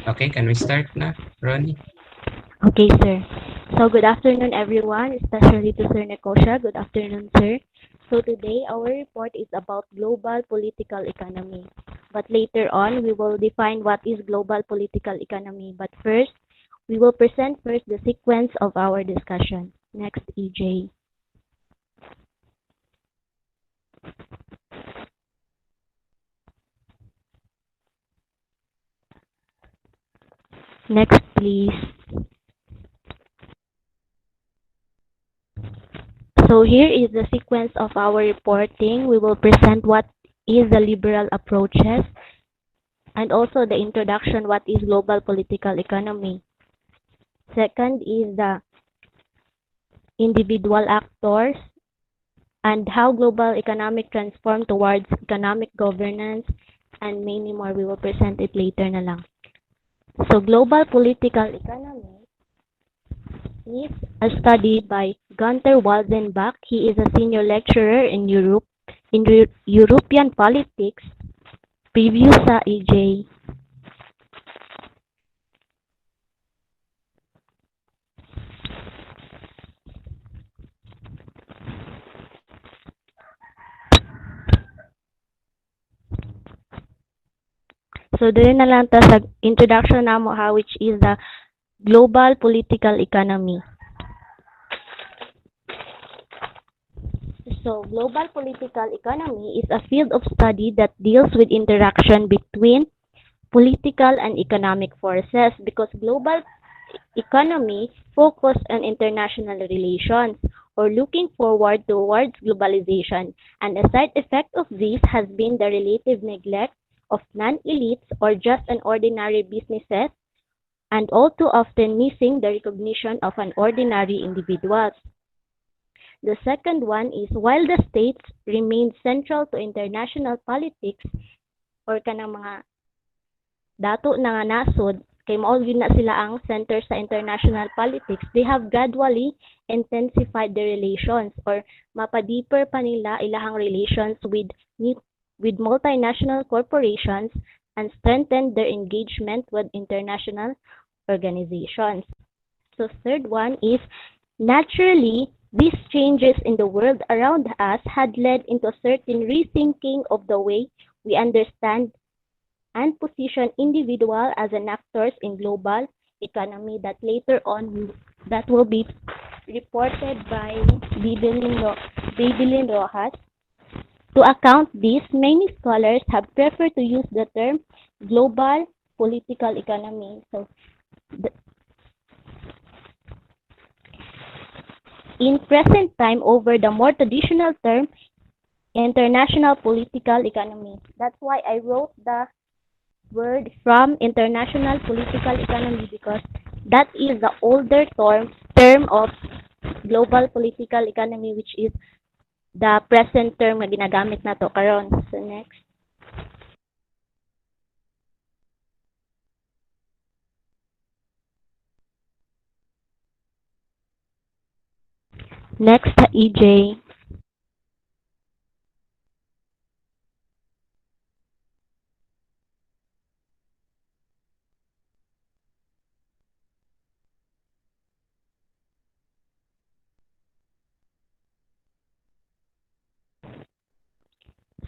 Okay, can we start na, Ronnie? Okay, sir. So, good afternoon, everyone, especially to Sir Nekosha. Good afternoon, sir. So, today our report is about global political economy. But later on, we will define what is global political economy. But first, we will present first the sequence of our discussion. Next, EJ. Next, please. So, here is the sequence of our reporting. We will present what is the liberal approaches and also the introduction what is global political economy. Second is the individual actors and how global economic transform towards economic governance and many more. We will present it later na lang. So global political economy is a study by Gunther Waldenbach. He is a senior lecturer in European politics. Preview sa EJ. So dili na lang ta sa introduction namo ha which is the global political economy. So, global political economy is a field of study that deals with interaction between political and economic forces because global economy focus on international relations or looking forward towards globalization, and a side effect of this has been the relative neglect of non-elites or just an ordinary businesses and all too often missing the recognition of an ordinary individuals. The second one is while the states remain central to international politics or kanang mga dato na nga nasod kay mao gyud na sila ang center sa international politics, they have gradually intensified their relations or mapadeeper pa nila ilahang relations with multinational corporations and strengthened their engagement with international organizations. So third one is naturally these changes in the world around us had led into a certain rethinking of the way we understand and position individual as an actors in global economy that later on that will be reported by Babylin Rojas. To account this, many scholars have preferred to use the term global political economy. So the, in present time over the more traditional term international political economy. That's why I wrote the word from international political economy because that is the older term of global political economy which is the present term na ginagamit nato karon. So next. Next, EJ.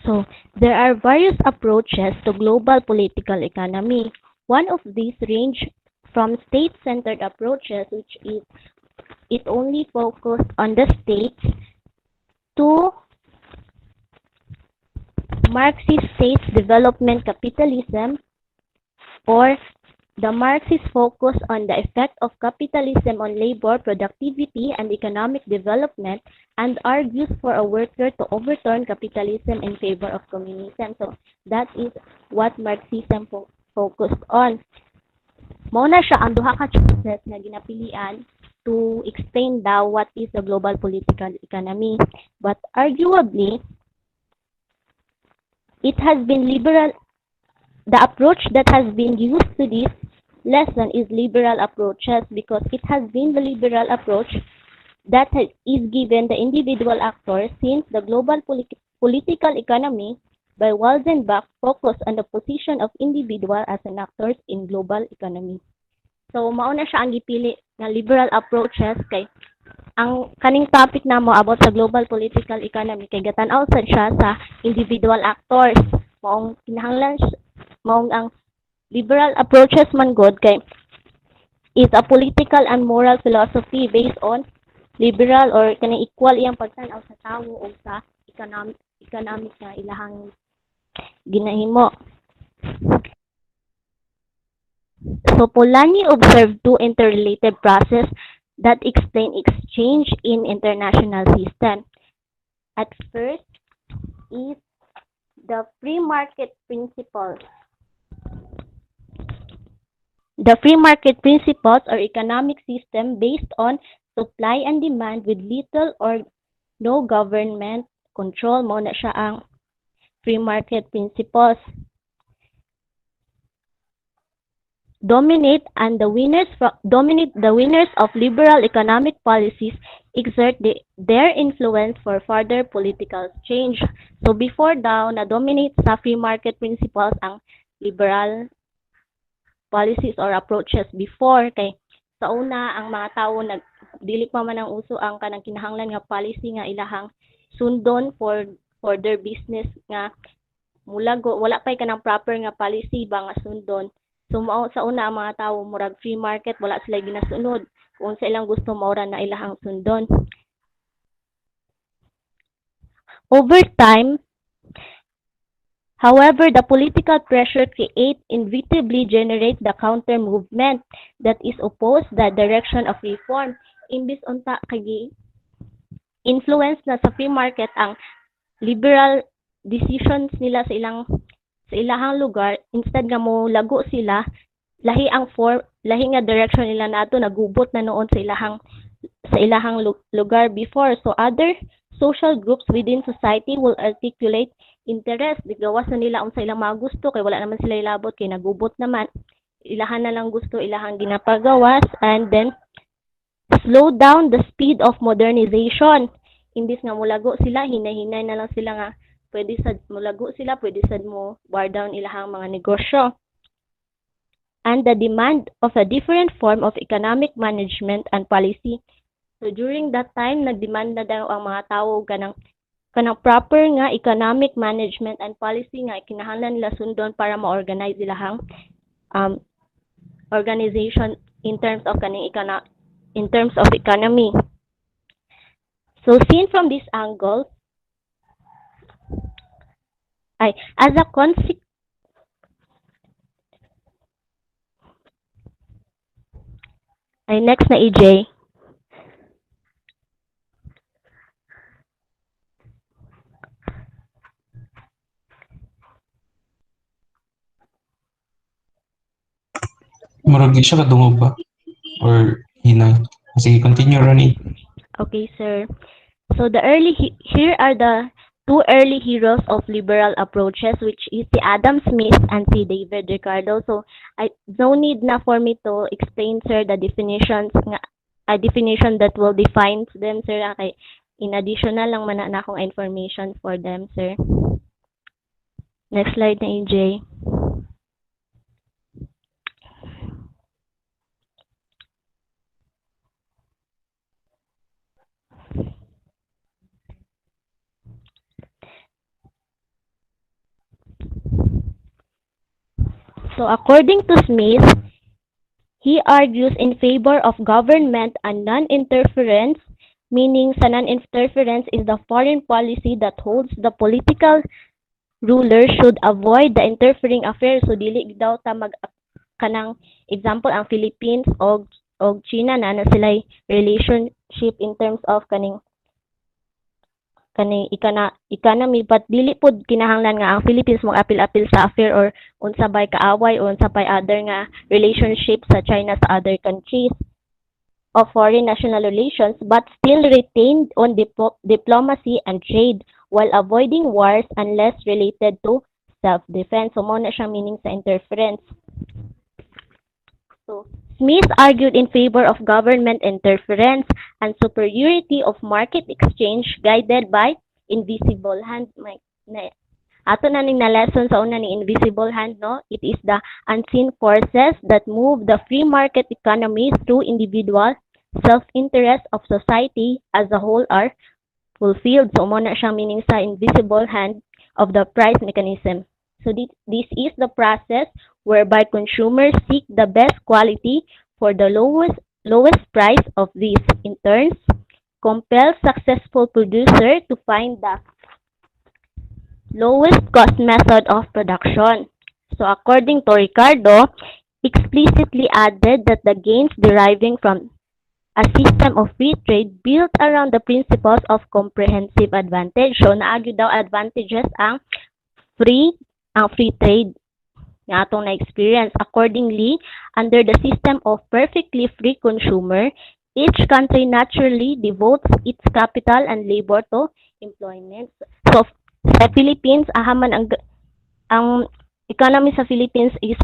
So there are various approaches to global political economy. One of these range from state-centered approaches, which is it only focused on the states, to Marxist states development capitalism, or the Marxists focus on the effect of capitalism on labor, productivity, and economic development and argues for a worker to overturn capitalism in favor of communism. So that is what Marxism focused on. Mao na siya ang duha ka choices nga ginapilian to explain daw what is the global political economy. But arguably, it has been liberal. The approach that has been used to this lesson is liberal approaches because it has been the liberal approach that is given the individual actor since the global political economy by Waldenbach focus on the position of individual as an actors in global economy. So mao na siya ang gipili nga liberal approaches kay ang kaning topic namo about sa global political economy kay gatan-aw sad siya sa individual actors. Maong kinahanglan maong ang liberal approaches man god kay is a political and moral philosophy based on liberal or kanang equal iyang pagtan-aw sa tawo o sa economic nga ilahang ginahimo. So Polanyi observed two interrelated processes that explain exchange in international system. At first is the free market principles. The free market principles or economic system based on supply and demand with little or no government control mo na siya ang free market principles. Dominate the winners of liberal economic policies exert their influence for further political change. So before daw na dominate sa free market principles ang liberal policies or approaches before kay sa una ang mga tawo dili pa man ang uso ang kanang kinahanglan nga policy nga ilahang sundon for their business nga mulago wala pay kanang proper nga policy ba nga sundon. So mao sa una ang mga tawo murag free market wala sila ginasunod kung sa ilang gusto maura na ilahang sundon. Over time, however, the political pressure create inevitably generate the counter movement that is opposed the direction of reform. Imbis unta kay influence na sa free market ang liberal decisions nila sa ilahang lugar instead nga mo lago sila lahi nga direction nila nato nagubot na noon sa ilahang lugar before. So other social groups within society will articulate interest gawas na nila unsa ilang mga gusto kay wala naman sila ilabot kay nagubot naman ilahan na lang gusto ilahang ginapagawas and then slow down the speed of modernization imbis nga mulago sila hinay-hinay na lang sila nga pwede sad mulago sila pwede sad mo bar down ilahang mga negosyo and the demand of a different form of economic management and policy. So during that time nagdemand na daw ang mga tawo kanang proper nga economic management and policy nga kinahanglan nila sundon para ma-organize ilahang organization in terms of economy. So seen from this angle, as a consequence next na EJ. Murag di siya kadungog ba? Or hinay? Sige, continue, Ronnie. Okay, sir. So here are the two early heroes of liberal approaches, which is si Adam Smith and si David Ricardo. So no need na for me to explain, sir, the definitions nga a definition that will define them, sir. Okay. In additional lang man na akong information for them, sir. Next slide na EJ. So according to Smith, he argues in favor of government and non-interference, meaning sa non-interference is the foreign policy that holds the political ruler should avoid the interfering affairs. So dili daw ta kanang example ang Philippines og China na sila relationship in terms of kaning economy but dili pod kinahanglan nga ang Philippines mo apil-apil sa affair or unsa bay kaaway o unsa bay other nga relationship sa China sa other countries of foreign national relations but still retained on diplomacy and trade while avoiding wars unless related to self-defense. So mo na siyang meaning sa interference. So Smith argued in favor of government interference and superiority of market exchange guided by invisible hand. Ato na ning na lesson sa una ni invisible hand, no? It is the unseen forces that move the free market economy through individual self-interest of society as a whole are fulfilled. So, mo na siyang meaning sa invisible hand of the price mechanism. So, this is the process whereby consumers seek the best quality for the lowest price of these. In turn, compels successful producer to find the lowest cost method of production. So, according to Ricardo, explicitly added that the gains deriving from a system of free trade built around the principles of comprehensive advantage. So, naagyo daw advantages free ang free trade nga atong na-experience. Accordingly, under the system of perfectly free consumer, each country naturally devotes its capital and labor to employment. So, sa Philippines, ahaman ang economy sa Philippines is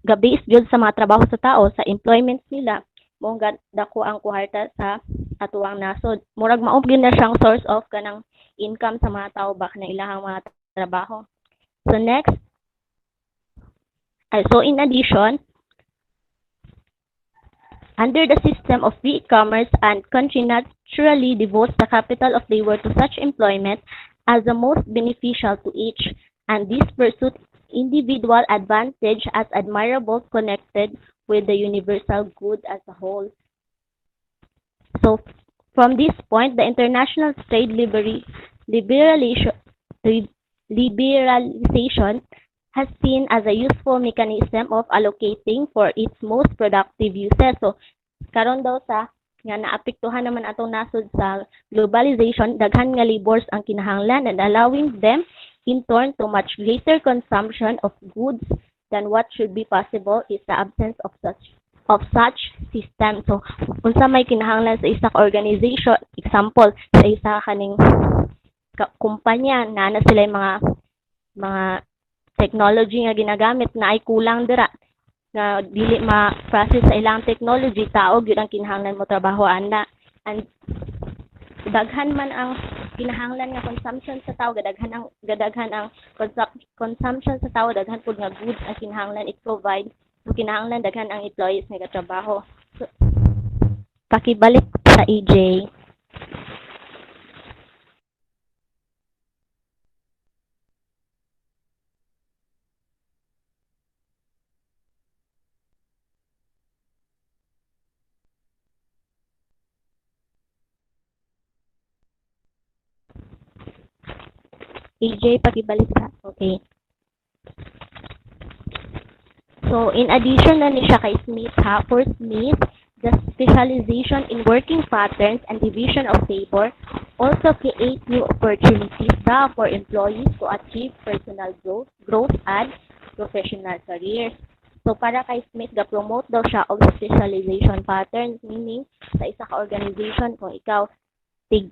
ga-based jud sa mga trabaho sa tao, sa employment nila. Mo dako ang kuharta sa atuang nasod. Murag mao gyud na siyang source of kanang income sa mga tao ba na ilahang mga trabaho. So next, so in addition, under the system of free commerce, and country naturally devotes the capital of labor to such employment as the most beneficial to each, and this pursuit individual advantage as admirable connected with the universal good as a whole. So, from this point, the international trade liberalization, liberalization has seen as a useful mechanism of allocating for its most productive uses. So, karon daw sa nga naapektuhan naman atong nasod sa globalization, daghan nga labors ang kinahanglan and allowing them in turn to much greater consumption of goods than what should be possible is the absence of such system. So, unsa may kinahanglan sa isa ka organization, example, sa isa kaning kumpanya na sila mga technology nga ginagamit na ay kulang dira nga dili ma-process sa ilang technology, tao gyud ang kinahanglan mo trabaho ana, and daghan man ang kinahanglan nga consumption sa tao, gadaghan ang consumption sa tao, daghan pud nga goods ang kinahanglan i-provide, ang kinahanglan daghan ang employees nga trabaho. So, pakibalik sa EJ. EJ, pakibalik ka. Okay. So, in addition na ni siya kay Smith, for Smith, the specialization in working patterns and division of labor also create new opportunities for employees to achieve personal growth and professional careers. So, para kay Smith, ga-promote daw siya of specialization patterns, meaning sa isa ka organization, kung ikaw tig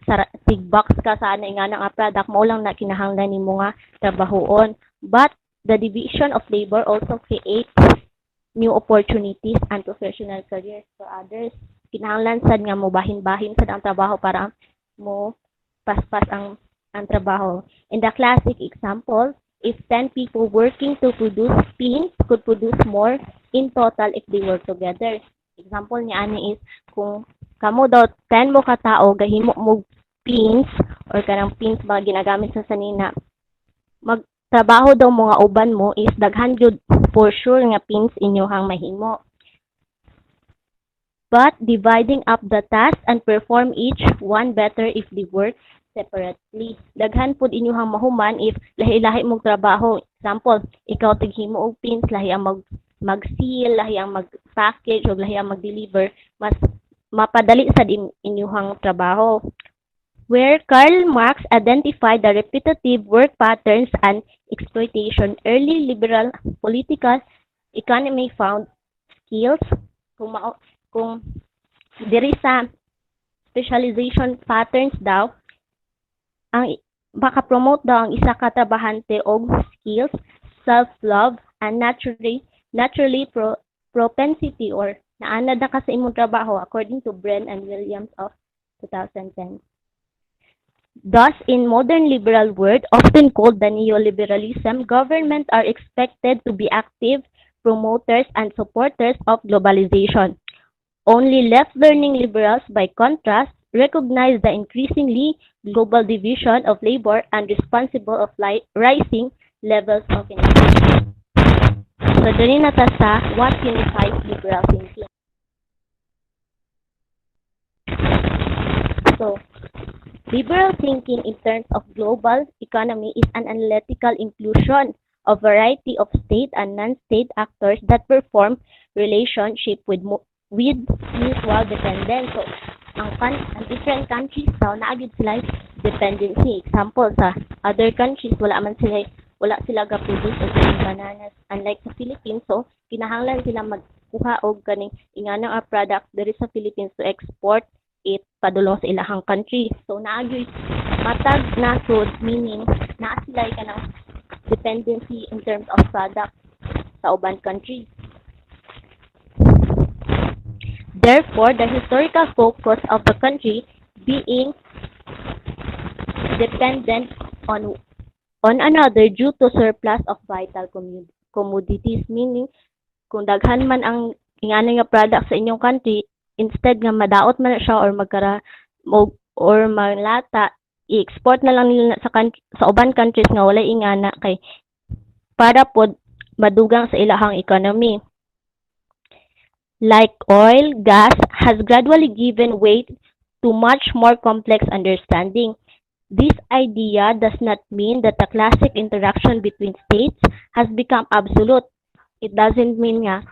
box ka sa ana nga nga product mo lang na kinahanglan nimo nga trabahoon, but the division of labor also creates new opportunities and professional careers for others. Kinahanglan sad nga mo bahin-bahin sad ang trabaho para mo paspas ang trabaho. In the classic example, if 10 people working to produce pins could produce more in total if they work together. Example niya ani is kung kamo daw 10 mo ka tao gahimo mo pins or kanang pins ba ginagamit sa sanina, magtrabaho daw mga uban mo is daghan jud for sure nga pins inyohang mahimo, but dividing up the task and perform each one better if they work separately. Daghan pud inyohang mahuman if lahi-lahi mong trabaho. Example, ikaw tighimo og pins, lahi ang mag-seal, lahi ang mag-package, o lahi ang mag-deliver, mas mapadali sa inyuhang trabaho. Where Karl Marx identified the repetitive work patterns and exploitation, early liberal political economy found skills kung diri sa specialization patterns daw ang maka-promote daw ang isa ka trabahante og skills, self-love, and naturally propensity or naanad na ka sa imong trabaho according to Bren and Williams of 2010. Thus, in modern liberal world, often called the neoliberalism, governments are expected to be active promoters and supporters of globalization. Only left-leaning liberals, by contrast, recognize the increasingly global division of labor and responsible of rising levels of inequality. So, dali na ta sa what unifies liberal thinking. So, liberal thinking in terms of global economy is an analytical inclusion of variety of state and non-state actors that perform relationship with mutual dependence. So, ang different countries daw naagid sila dependency. Example sa other countries wala sila ga-produce og bananas unlike sa Philippines. So, kinahanglan sila magkuha og kaning inganang product diri sa Philippines to export it padulong sa ilahang country. So naagyoy matag nasod meaning naa sila kanang dependency in terms of product sa uban country. Therefore, the historical focus of the country being dependent on another due to surplus of vital commodities meaning kung daghan man ang ingano nga product sa inyong country, instead nga madaot man na siya or or malata, i-export na lang nila sa uban countries nga wala ingana kay para pod madugang sa ilahang economy. Like oil, gas has gradually given way to much more complex understanding. This idea does not mean that the classic interaction between states has become absolute. It doesn't mean nga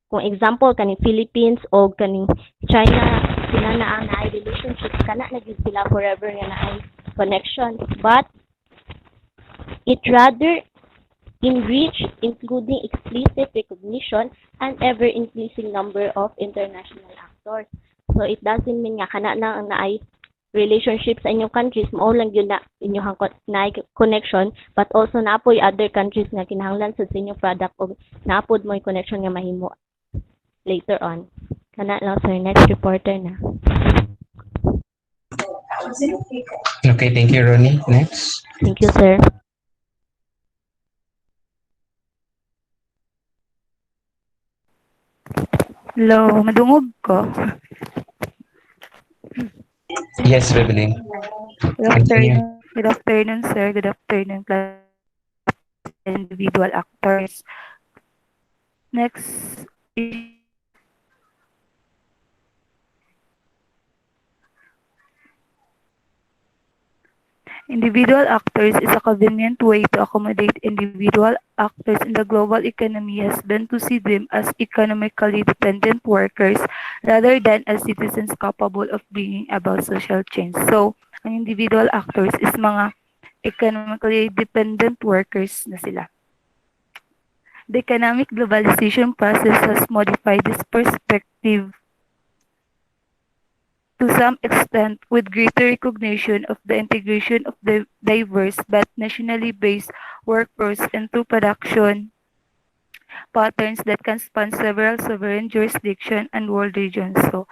kung example kaning Philippines o kaning China sila na ang naay relationship kana na gyud sila forever nga naay connection, but it rather enrich including explicit recognition and ever increasing number of international actors. So it doesn't mean nga kana na ang naay relationship sa inyong countries mao lang gyud na inyong naay connection, but also naapoy other countries nga kinahanglan sa inyong product o naapod mo connection nga mahimo later on. Kana lang sir, next reporter na. Okay, thank you, Ronnie. Next. Thank you sir. Hello, madungog ko. Yes, Rebelline. Good Continue. afternoon, sir. Good afternoon, class individual actors. Next, individual actors is a convenient way to accommodate individual actors in the global economy has been to see them as economically dependent workers rather than as citizens capable of bringing about social change. So, ang individual actors is mga economically dependent workers na sila. The economic globalization process has modified this perspective to some extent with greater recognition of the integration of the diverse but nationally based workforce into production patterns that can span several sovereign jurisdictions and world regions. So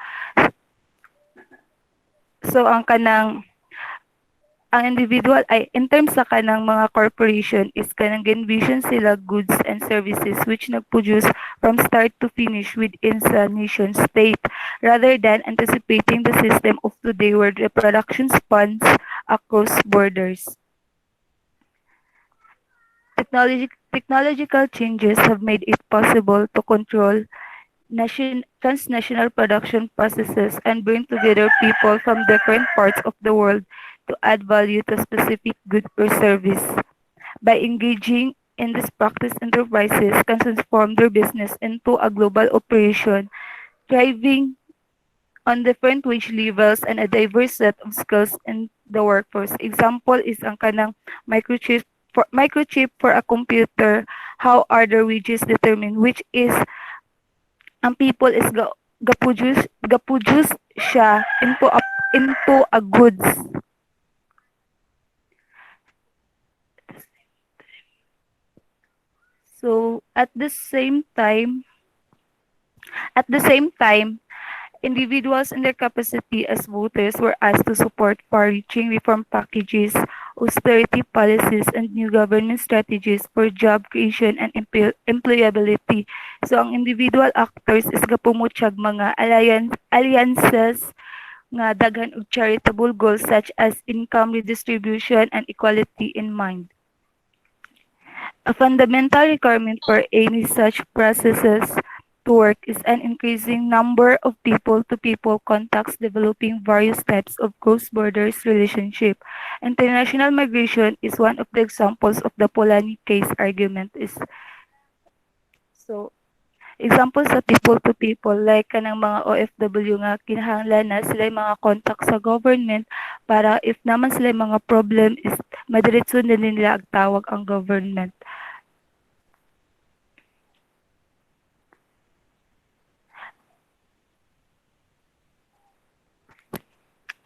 ang individual ay in terms sa kanang mga corporation is kanang envision sila goods and services which nag-produce from start to finish within sa nation state rather than anticipating the system of today where the production spans across borders. Technological changes have made it possible to control transnational production processes and bring together people from different parts of the world to add value to specific good or service. By engaging in this practice, enterprises can transform their business into a global operation, thriving on different wage levels and a diverse set of skills in the workforce. Example is ang kanang microchip for a computer, how are the wages determined, which is ang people is ga-produce siya into a goods. So at the same time Individuals in their capacity as voters were asked to support far-reaching reform packages, austerity policies, and new government strategies for job creation and employability. So ang individual actors is gapumutyag mga alliances nga daghan og charitable goals such as income redistribution and equality in mind. A fundamental requirement for any such processes to work is an increasing number of people-to-people contacts developing various types of cross-border relationship. International migration is one of the examples of the Polanyi case argument is so example sa people to people like kanang mga OFW nga kinahanglan na sila mga contact sa government para if naman sila mga problem is madiretso na nila ang tawag ang government.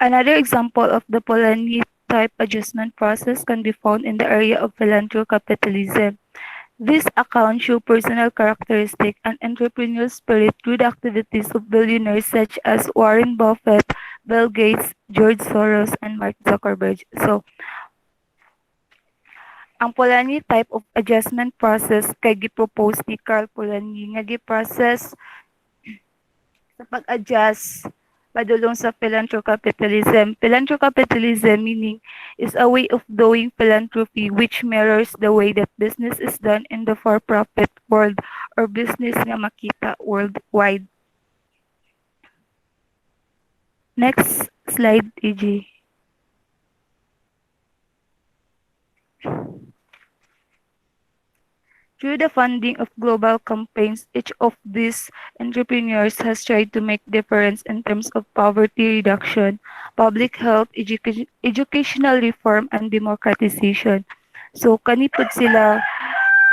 Another example of the Polanyi type adjustment process can be found in the area of philanthropocapitalism. These accounts show personal characteristics and entrepreneurial spirit through the activities of billionaires such as Warren Buffett, Bill Gates, George Soros, and Mark Zuckerberg. So, ang Polanyi type of adjustment process kay gipropose ni Carl Polanyi nga gi-process sa pag-adjust padulong sa philanthropocapitalism. Philanthropocapitalism meaning is a way of doing philanthropy which mirrors the way that business is done in the for-profit world or business nga makita worldwide. Next slide, EG. Through the funding of global campaigns, each of these entrepreneurs has tried to make difference in terms of poverty reduction, public health, educational reform, and democratization. So, kani pud sila,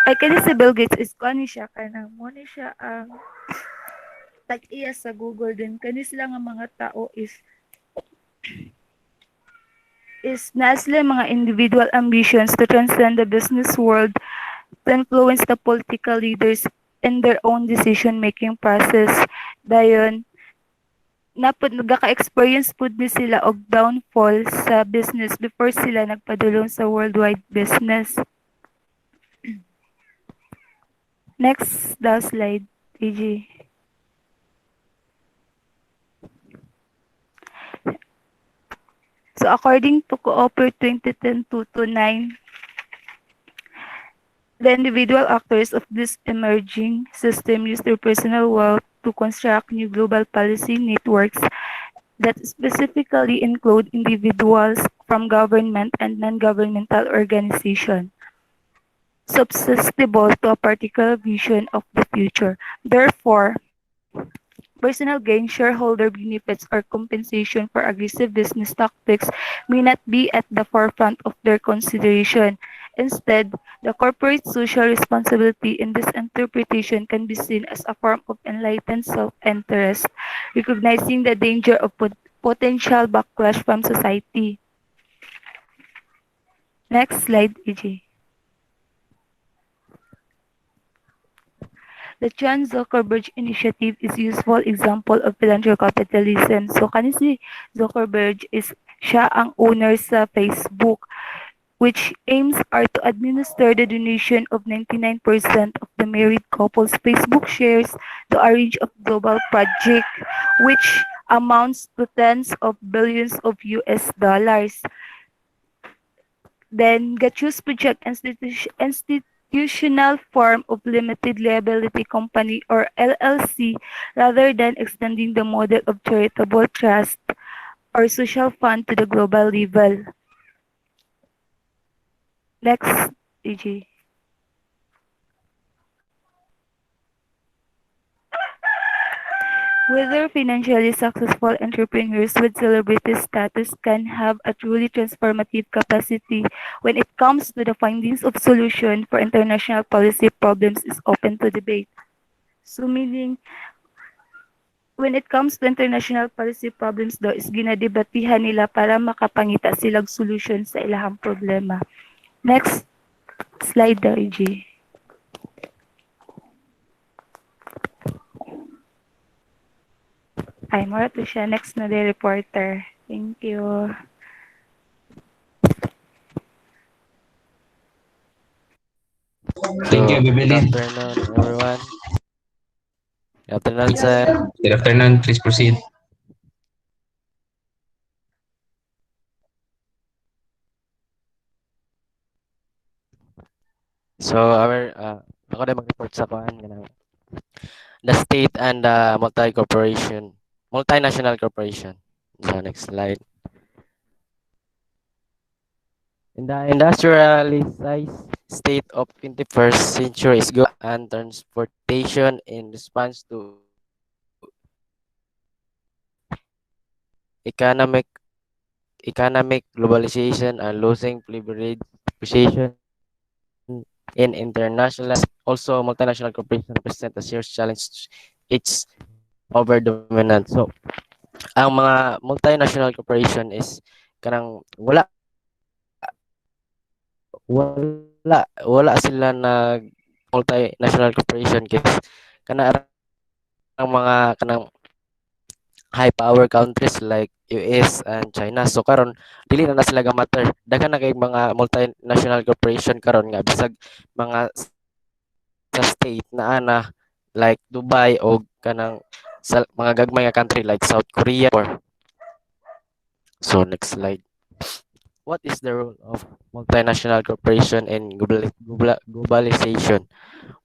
ay kani si Bill Gates is kani siya, kanang mo ni siya ang tag-iya sa Google din. Kani sila nga mga tao is na sila mga individual ambitions to transcend the business world to influence the political leaders in their own decision-making process. Dayon, nagaka-experience pud ni sila og downfall sa business before sila nagpadulong sa worldwide business. Next, the slide, TG. So according to Cooper 2010-229, the individual actors of this emerging system use their personal wealth to construct new global policy networks that specifically include individuals from government and non-governmental organizations susceptible to a particular vision of the future. Therefore, personal gain, shareholder benefits, or compensation for aggressive business tactics may not be at the forefront of their consideration. Instead, the corporate social responsibility in this interpretation can be seen as a form of enlightened self-interest, recognizing the danger of potential backlash from society. Next slide, EJ. The Chan Zuckerberg Initiative is a useful example of philanthropocapitalism. So, kani si Zuckerberg is siya ang owner sa Facebook, which aims are to administer the donation of 99% of the married couple's Facebook shares to a range of global project, which amounts to tens of billions of US dollars. Then, Gachu's project institutional form of limited liability company or LLC rather than extending the model of charitable trust or social fund to the global level. Next, EG. Whether financially successful entrepreneurs with celebrity status can have a truly transformative capacity when it comes to the findings of solution for international policy problems is open to debate. So meaning, when it comes to international policy problems daw is ginadebatihan nila para makapangita silang solution sa ilahang problema. Next slide daw, EG. Ay, mura to siya. Next na day reporter. Thank you. Thank you, So, good Bebelin. afternoon, everyone. Good afternoon, sir. Good afternoon. Please proceed. So, ako na mag-report sa kuan kanang the state and the multinational corporation. So, next slide. In the industrialized state of 21st century is and transportation in response to economic economic globalization and losing privilege position in international also multinational corporations represent a serious challenge its over dominant. So ang mga multinational corporation is kanang wala sila nag multinational corporation kay kanang mga kanang high power countries like US and China. So karon dili na sila ga matter. Daghan na kay mga multinational corporation karon nga bisag mga sa state na like Dubai o kanang sa mga gagmay nga country like South Korea or so next slide. What is the role of multinational corporation in globalization?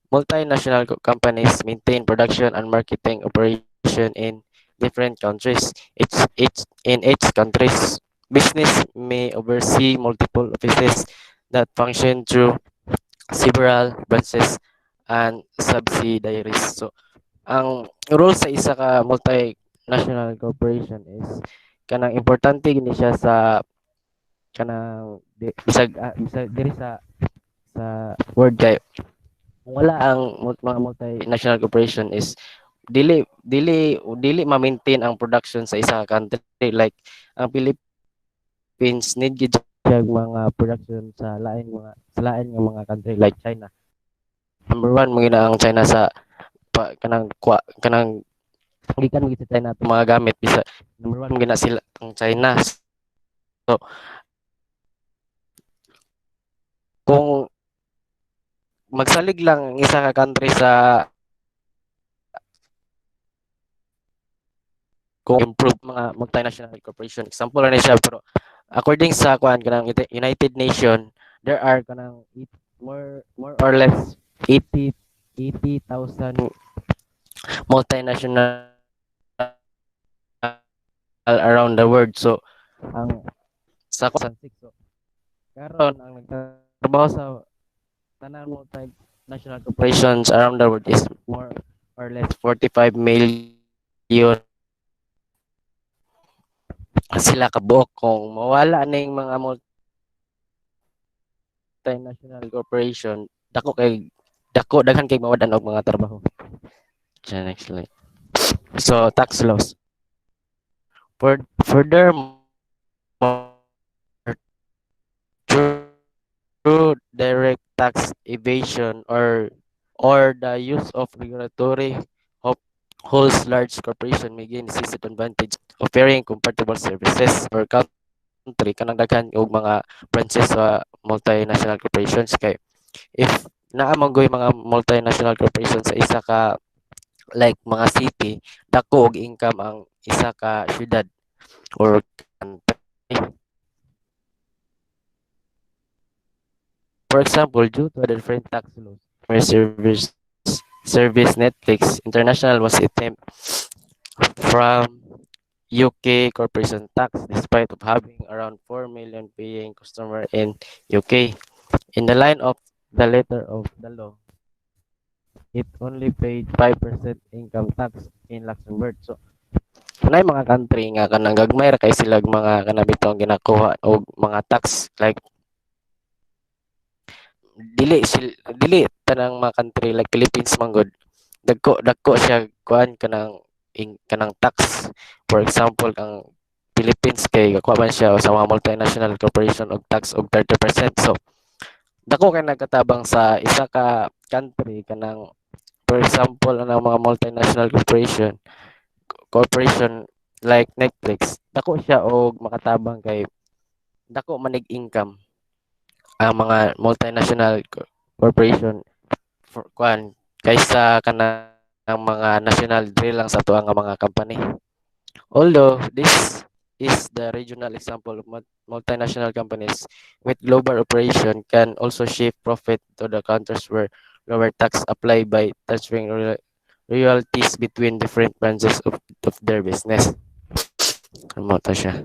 Multinational companies maintain production and marketing operation in different countries. In each countries, business may oversee multiple offices that function through several branches and subsidiaries. So, ang role sa isa ka multinational corporation is kanang importante gini siya sa kanang bisag diri sa word kay kung wala ang mga multinational corporation is dili ma-maintain ang production sa isa ka country like ang Philippines need gid siya mga production sa lain nga mga country like China. Number one mo gina ang China sa kanang gikan gid sa China itong mga gamit bisa number one mo gina sila ang China. So kung magsalig lang ang isa ka country sa kung improve mga multinational corporation. Example na siya pero according sa kuan kanang United Nation there are kanang more or less 80,000 multinational around the world. So ang sa kuan so karon ang nagtrabaho sa tanan multinational corporations around the world is more or less 45 million sila kabuok kung mawala ning mga multinational corporation dako daghan kay mawadan og mga trabaho. So, next slide. So tax laws. Furthermore, through direct tax evasion or the use of regulatory of holds large corporation may gain decisive advantage offering compatible services or country kanang daghan og mga branches sa multinational corporations kay if naamanggoy mga multinational corporation sa isa ka like mga city dako og income ang isa ka syudad or country. For example, due to the different tax laws, service Netflix International was exempt from UK corporation tax despite of having around 4 million paying customer in UK. In the line of the letter of the law, it only paid 5% income tax in Luxembourg. So, nay mga country nga kanang gagmay ra kay sila mga kanabitong ginakuha og mga tax like dili tanang mga country like Philippines manggod dagko siya kuan kanang tax. For example ang Philippines kay kuha man siya sa mga multinational corporation og tax og 30%. So dako kay nagkatabang sa isa ka country kanang for example ang mga multinational corporation corporation like Netflix, dako siya og makatabang kay dako manig income ang mga multinational corporation for kuan kaysa kanang mga national drill lang sa tuwa nga mga company. Although this is the regional example of multinational companies with global operation can also shift profit to the countries where lower tax apply by transferring royalties between different branches of their business. Ano to siya?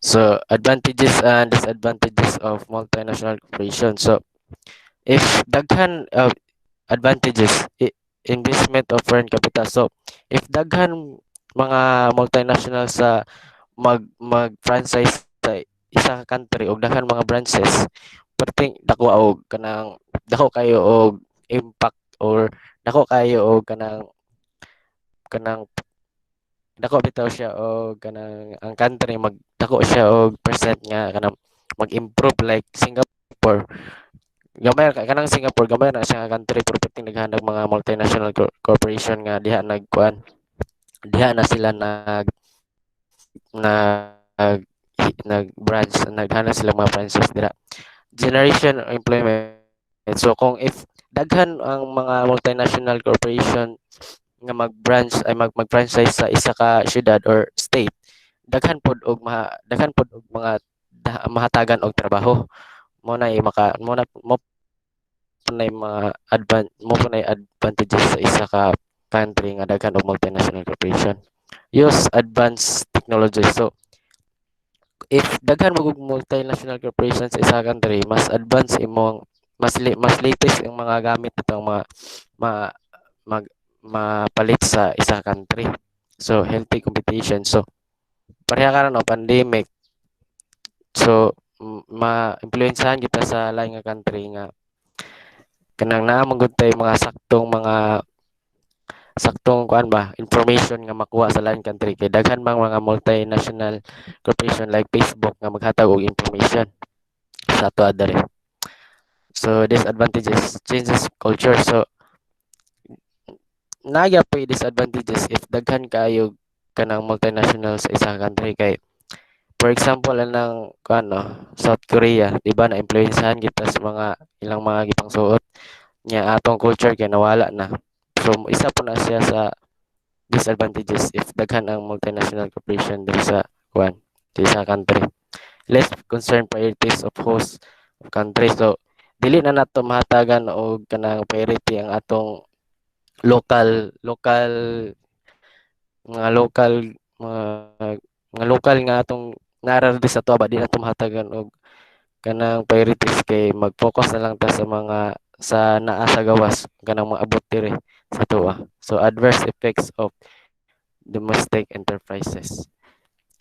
So advantages and disadvantages of multinational corporation. So if daghan advantages investment of foreign capital. So if daghan mga multinational sa mag-franchise sa isa ka country og daghan mga branches, perting dako og kanang dako kayo og impact or dako kayo og kanang dako bitaw siya og kanang ang country magdako siya og percent nga kanang mag-improve like Singapore. Gamay kanang Singapore gamay na siya nga country pero perting naghanag mga multinational corporation nga diha nagkuan. Diha na sila nag-branch, naghanap sila mga branches dira. Generation of employment. So kung if daghan ang mga multinational corporation nga mag-franchise sa isa ka syudad or state, daghan pod og mga mahatagan og trabaho. Mo po na advantages sa isa ka country nga daghan og multinational corporation. Use advanced technology. So if daghan mo og multinational corporation sa isa ka country, mas advanced imong mas latest ang mga gamit itong mga ma, mag mapalit sa isa ka country. So healthy competition. So pareha karon no pandemic. So ma-impluwensyahan kita sa lain nga country nga kanang naa man gud tay mga saktong kuan ba information nga makuha sa lain country kay daghan bang mga multinational corporation like Facebook nga maghatag og information sa ato adere. So disadvantages changes culture. So naya pa disadvantages if daghan kaayo kanang multinational sa isa ka country kay for example anang kuan no South Korea di ba na impluwensyahan kita sa mga ilang mga gipang suot nya atong culture kay nawala na. So isa po na siya sa disadvantages if daghan ang multinational corporation diri sa kuan diri sa country. Less concern priorities of host of country. So dili na nato mahatagan og kanang priority ang atong local mga local mga mga local nga atong narar di sa tuwa ba di nato mahatagan og kanang priorities kay mag-focus na lang ta sa mga sa naa sa gawas kanang maabot diri sa tuwa. So adverse effects of domestic enterprises.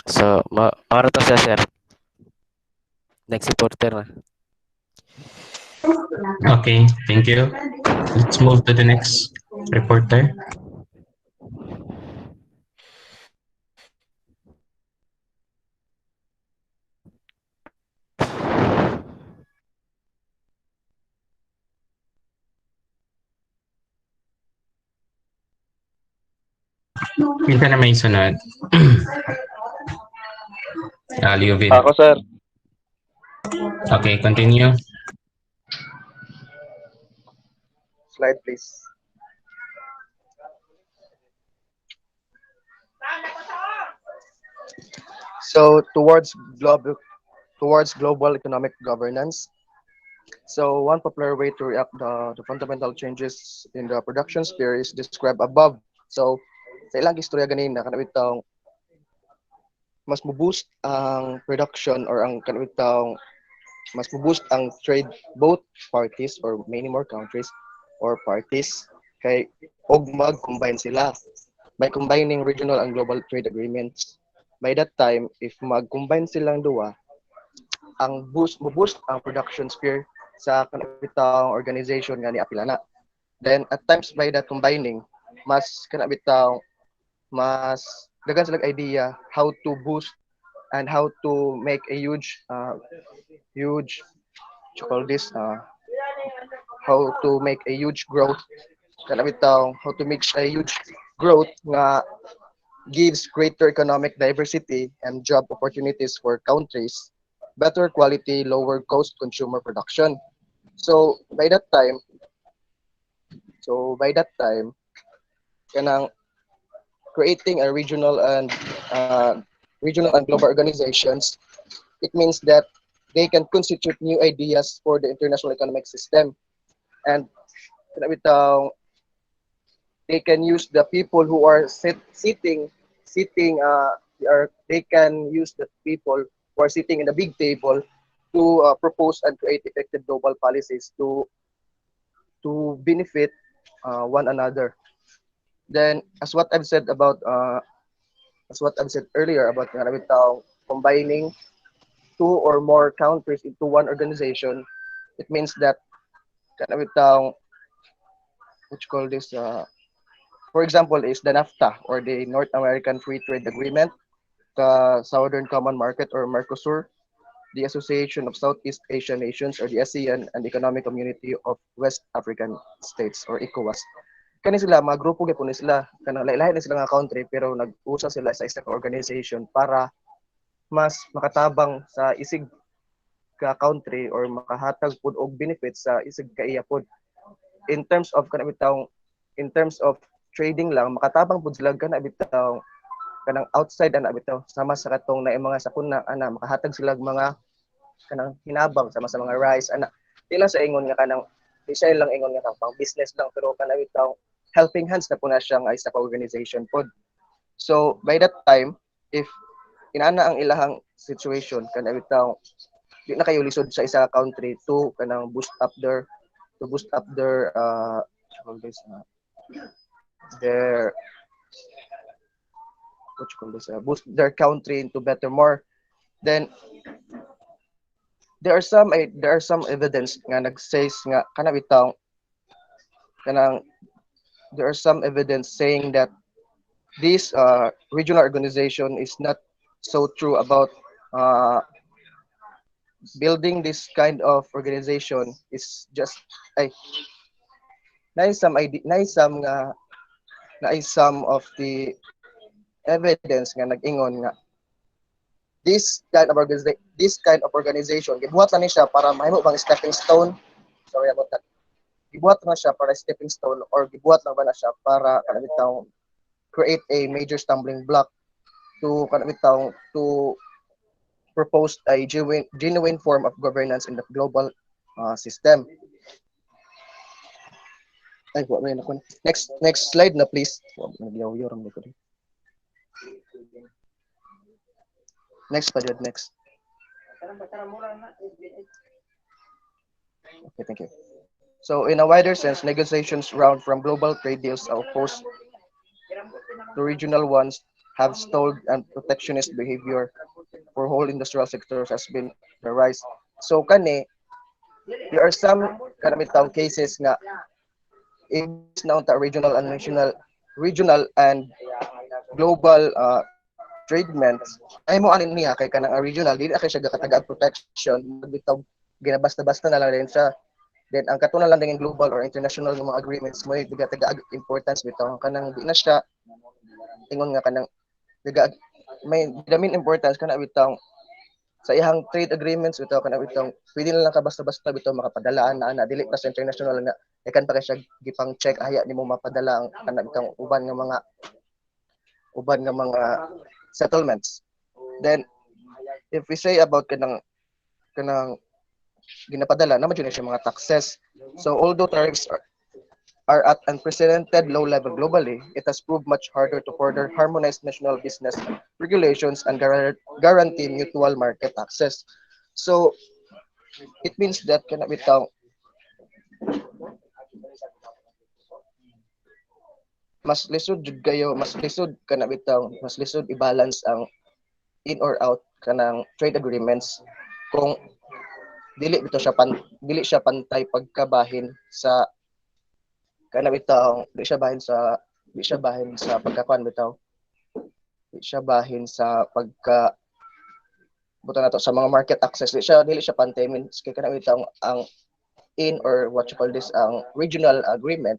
So mao to siya sir. Next reporter na. Okay, thank you. Let's move to the next reporter. Kita na may sunod. Liovin. Ako, sir. Okay, continue. Slide, please. So, towards global economic governance. So, one popular way to react the fundamental changes in the production sphere is described above. So, sa ilang istorya ganina kanawitang mas mo-boost ang production or ang kanawitang mas mo-boost ang trade both parties or many more countries or parties kay og mag-combine sila by combining regional and global trade agreements. By that time, if mag-combine silang duwa, ang mo-boost ang production sphere sa kanabitang organization nga ni apilana. Then at times by that combining, mas kanabitang mas dagan silang idea how to boost and how to make a huge what you call this how to make a huge growth kanabitang how to make a huge growth nga gives greater economic diversity and job opportunities for countries, better quality, lower cost consumer production. So by that time, so by that time, kanang creating a regional and global organizations, it means that they can constitute new ideas for the international economic system, and bitaw, they can use the people who are sitting they can use the people who are sitting in the big table to propose and create effective global policies to benefit one another. Then, as what I've said earlier about combining two or more countries into one organization, it means that kanabitaw, what you call this, for example, is the NAFTA or the North American Free Trade Agreement, the Southern Common Market or Mercosur, the Association of Southeast Asian Nations or the ASEAN, and Economic Community of West African States or ECOWAS. Kani sila mga grupo gyapon ni sila kanang lain-lain na sila nga country pero nag-usa sila sa isang organization para mas makatabang sa isig ka country or makahatag pud og benefits sa isig ka iya pod in terms of in terms of trading lang makatabang pud sila kana bitaw kanang outside ana bitaw sama sa katong na mga sakuna ana makahatag sila mga kanang hinabang sama sa mga rice ana di lang sa ingon nga kanang di siya lang ingon nga pang business lang pero kana bitaw helping hands na po na siya nga isa ka organization pod. So by that time, if inana ang ilahang situation kana bitaw di na kayo lisod sa isa ka country to kanang boost up their what you call this boost their country into better more, then there are some evidence nga nagsays nga kana bitaw kanang there are some evidence saying that this regional organization is not so true about uh, building this kind of organization is just ay na some of the evidence nga nag-ingon nga this kind of organization gibuhat lang ni siya para mahimo bang stepping stone, sorry about that, gibuhat lang siya para stepping stone or gibuhat lang ba na siya para kanabitaw create a major stumbling block to propose a genuine form of governance in the global system. Ay, wala na ako. Next slide na please. Nagyaw-yaw ram ko. Next pa next. Okay, thank you. So in a wider sense, negotiations round from global trade deals opposed to regional ones have stalled and protectionist behavior for whole industrial sectors has been the rise. So kani, there are some kanamitaw cases nga imbis na unta regional and global treatments ay mo anin niya kay kanang regional dili kay siya gakatagaan protection bitaw ginabasta-basta na lang din sa then ang katuna lang din global or international ng mga agreements mo taga importance bitaw kanang di na siya ingon nga kanang taga may the main importance kana bitaw sa ihang trade agreements bitaw kana bitaw pwede na lang ka basta-basta bitaw makapadalaan na dili pa sa international nga ikan pa kay siya gipang check haya nimo mapadala ang kana bitaw uban nga mga settlements. Then if we say about kanang ginapadala naman yun siya mga taxes. So although tariffs are at unprecedented low level globally, it has proved much harder to further harmonize national business regulations and guarantee mutual market access. So it means that kana bitaw mas lisod kana bitaw mas lisod i-balance ang in or out kanang trade agreements kung dili siya pantay pagkabahin sa kana bitaw di siya bahin sa pagkakuan bitaw di siya bahin sa pagka buto nato sa mga market access dili siya pantay means kay kana bitaw ang in or what you call this ang regional agreement,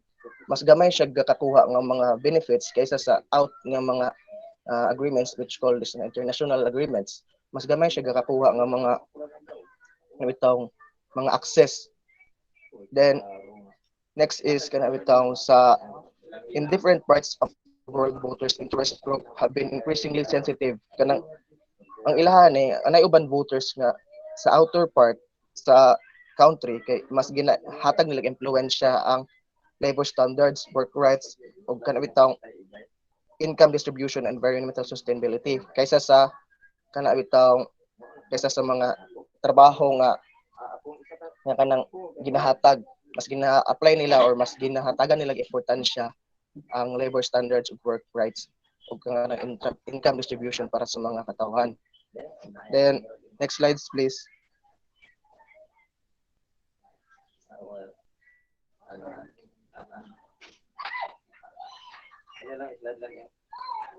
mas gamay siya gakakuha ng mga benefits kaysa sa out ng mga agreements which call this international agreements. Mas gamay siya gakakuha ng mga bitaw mga access. Then next is kana bitaw sa in different parts of the world, voters interest group have been increasingly sensitive kanang ang ilahan anay uban voters nga sa outer part sa country kay mas ginahatag nila impluwensya ang labor standards, work rights ug kana bitaw income distribution and environmental sustainability kana bitaw kaysa sa mga trabaho nga kanang ginahatag mas gina-apply nila or mas ginahatagan nila importansya ang labor standards ug work rights ug kanang income distribution para sa mga katawhan. Then next slides please.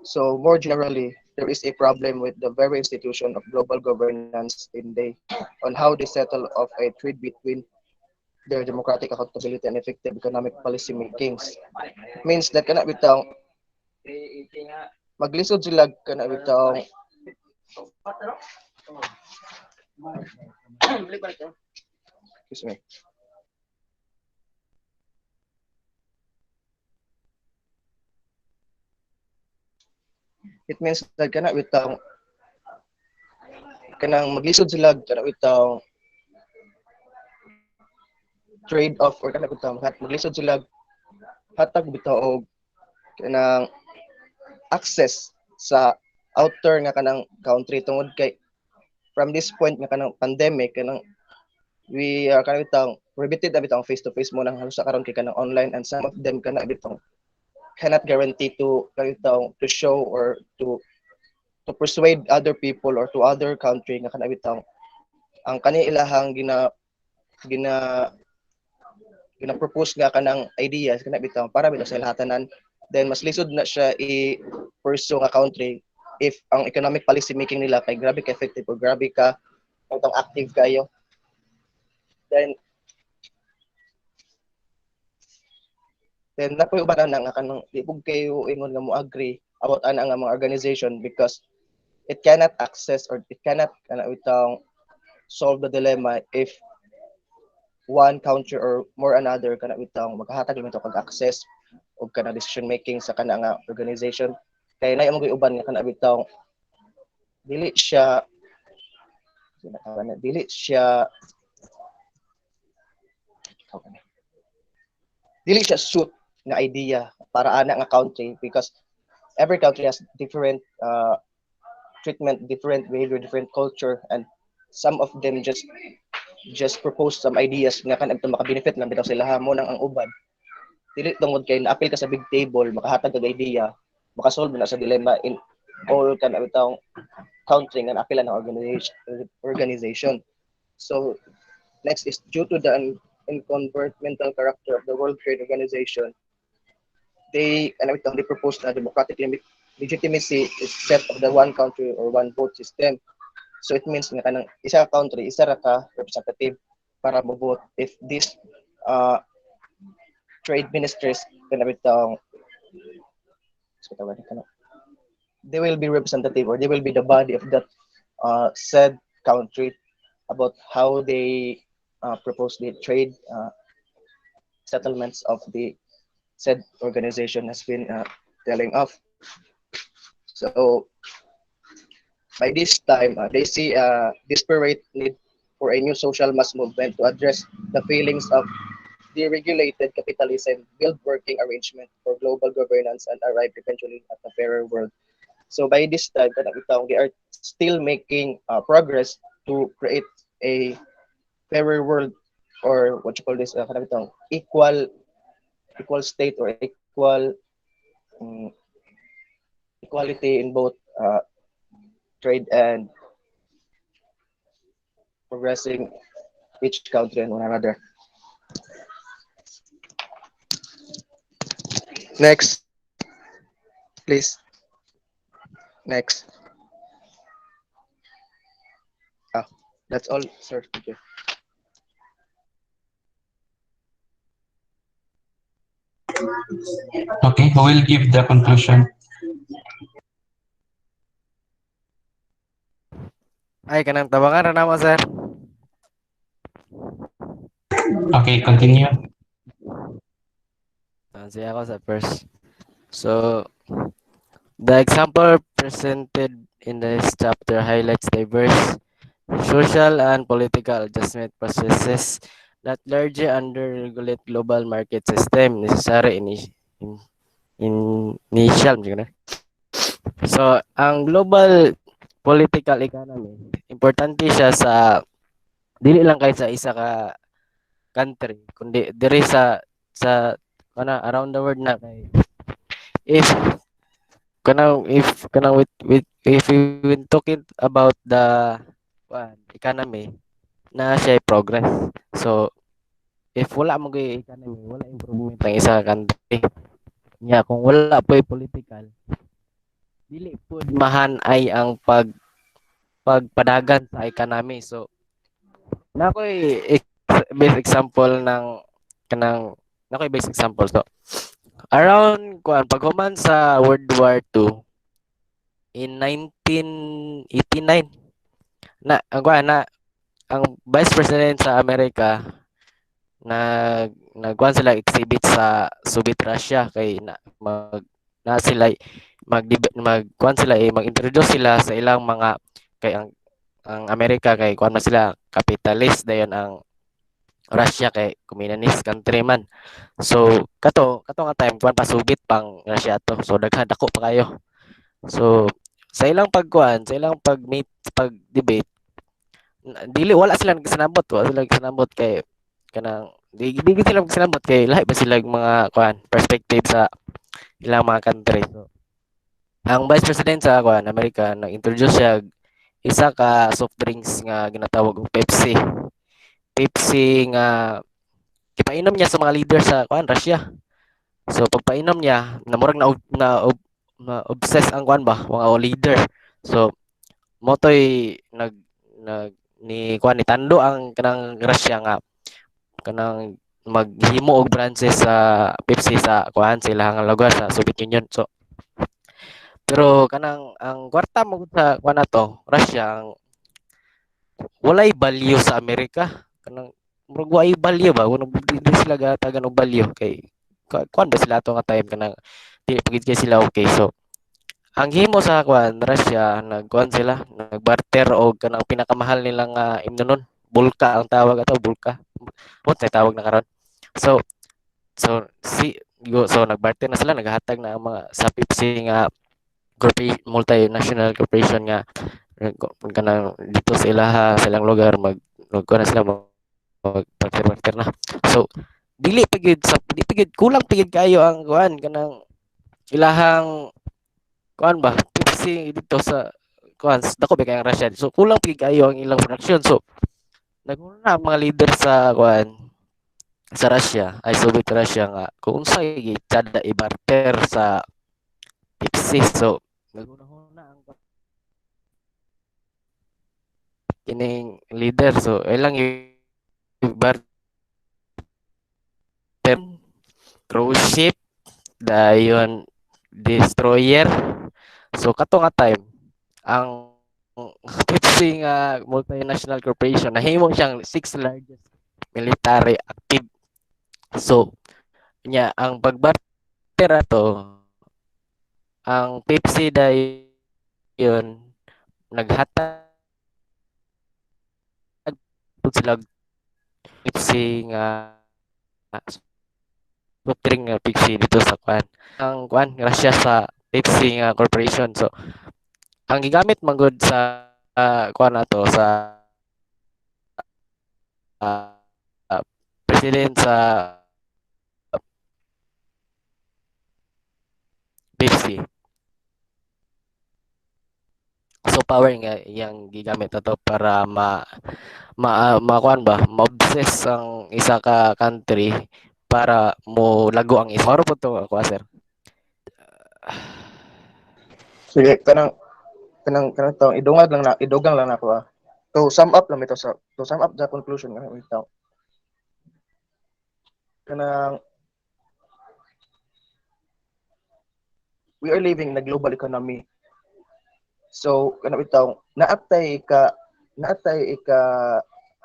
So more generally, there is a problem with the very institution of global governance in they on how they settle of a trade between their democratic accountability and effective economic policy makings. Means that kana bitaw maglisod sila kana bitaw excuse me. It means that kana bitaw kanang maglisod sila kana bitaw trade off or kana bitaw maglisod sila hatag bitaw og kanang access sa outer nga kanang country tungod kay from this point nga kanang pandemic kanang we are kanang bitaw prohibited na bitaw face to face mo nang halos sa karon kay kanang online and some of them kana bitaw cannot guarantee to kanang bitaw to show or to persuade other people or to other country nga kanang bitaw ang kani ilahang gina gina-propose nga kanang ideas kana bitaw para bitaw sa ilahatanan then mas lisod na siya i-pursue nga country if ang economic policy making nila kay grabe ka effective o grabe ka tang active kayo. Then napoy uban na nga kanang di pug kayo ingon nga mo agree about ana nga mga organization because it cannot access or it cannot kana bitaw solve the dilemma if one country or more another kana bitaw maghahatag lang ito kag access o kana decision making sa kana nga organization kay nay mo uban nga kana bitaw dili siya dili siya suit nga idea para ana nga country because every country has different treatment, different behavior, different culture, and some of them just propose some ideas nga kan ito makabenefit lang bitaw sila mo nang ang uban dili tungod kay naapil ka sa big table makahatag og idea makasolve na sa dilemma in all kan bitaw country nga naapilan ng organization. So next is due to the unconvertimental character of the World Trade Organization, they propose na democratic legitimacy is set of the one country or one vote system. So it means nga kanang isa ka country, isa ra ka representative para mo vote if this uh, trade ministers kana bitaw they will be representative or they will be the body of that said country about how they propose the trade settlements of the said organization has been telling of. So by this time, they see a desperate need for a new social mass movement to address the feelings of deregulated capitalism, build working arrangement for global governance, and arrive eventually at a fairer world. So by this time, they are still making progress to create a fairer world or what you call this equal state or um, equality in both trade and progressing each country and one another. Next, please. Next. Ah, that's all, sir. Thank you. Okay, who will give the conclusion? Ay, kanang tabangan na mo, sir. Okay, continue. Sige ako sa first. So, the example presented in this chapter highlights diverse social and political adjustment processes that largely under-regulate global market system necessary in, initial. So, ang global political economy, importante siya sa dili lang kay sa isa ka country, kundi diri sa around the world na kay if if we been talking about the economy na siya progress. So if wala mo gyud economy, wala improvement ang isa ka country. Nya kung wala po political, dili pud mahan ay ang pagpadagan sa economy. So na ko'y best example ng kanang na ko'y best example. So around paghuman sa World War II in 1989 ang Vice President sa Amerika nagkuhan sila exhibit sa Soviet Russia kay na sila magkuhan sila mag-introduce sila sa ilang mga kay ang Amerika kay kuan man sila capitalist dayon ang Russia kay communist country man. So kato nga time kuan pa Soviet pang Russia to. So daghan dako pa kayo. So sa ilang pagkuan, sa ilang pag-debate, dili wala sila nagsinabot kay kanang di sila nagsinabot kay lahi ba sila mga kuan perspective sa ilang mga country. So ang Vice President sa kuan Amerika nag-introduce siya isa ka soft drinks nga ginatawag og Pepsi. Pepsi nga ipainom niya sa mga leader sa kuan Russia. So pagpainom niya, namurag na obsess ang kuan ba, mga leader. So motoy nag ni kuan ni tando ang kanang Russia nga kanang maghimo og branches sa Pepsi sa kuan sa ilang lugar sa Soviet Union. So pero kanang ang kwarta mo sa kuan nato, Russia ang walay value sa Amerika. Kanang murag walay value ba? Kuno di sila gatagan og value kay kuan ba sila ato nga time kanang di pagid kay sila okay. So ang himo sa kuan Russia nagkuan sila nagbarter og kanang pinakamahal nilang imnonon bulka ang tawag ato bulka. Mo tawag na karon. So so nagbarter na sila naghatag na ang mga sa Pepsi nga multinational corporation nga kanang dito sa ilaha sa ilang lugar magkuan na sila magbarter na. So di pagid kulang pagid kayo ang kuan kanang ilahang kuan ba Pepsi dito sa kuan dako ba kay Russia. So kulang pagid kayo ang ilang production. So naguna ang mga leader sa kuan sa Russia ay Soviet Russia nga kung unsay gitsada i-barter sa Pepsi. So naguna ang kining leader. So ilang i-barter cruise ship dayon destroyer. So kato nga time ang Pepsi nga multinational corporation nahimo siyang 6th largest military active. So nya ang pagbarter ato ang Pepsi dayon naghatag pud sila Pepsi nga soft drink nga Pepsi dito sa kuan ang kuan Russia sa Pepsi nga corporation. So ang gigamit man gud sa kuan nato sa uh, president sa Pepsi. So power nga iyang gigamit ato para kuan ba ma-obsess ang isa ka country para mo lago ang isa. Maro po to ako sir. Sige, kanang to idugang lang na ako ah. To sum up lang ito sa to sum up the conclusion nga ito. Kanang we are living in a global economy. So kana bitaw naatay ka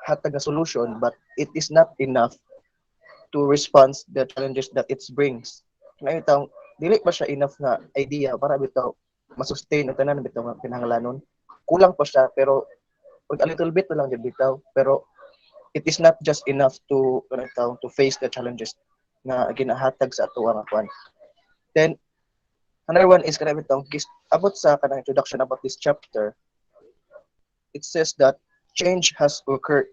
hatag nga solution, but it is not enough to respond the challenges that it brings. Kana bitaw dili pa siya enough nga idea para bitaw masustain ang tanan bitaw nga kinahanglanon. Kulang pa siya pero a little bit na lang jud bitaw, pero it is not just enough to to face the challenges na ginahatag sa ato nga kwan. Then another one is kana bitaw about sa kanang introduction about this chapter. It says that change has occurred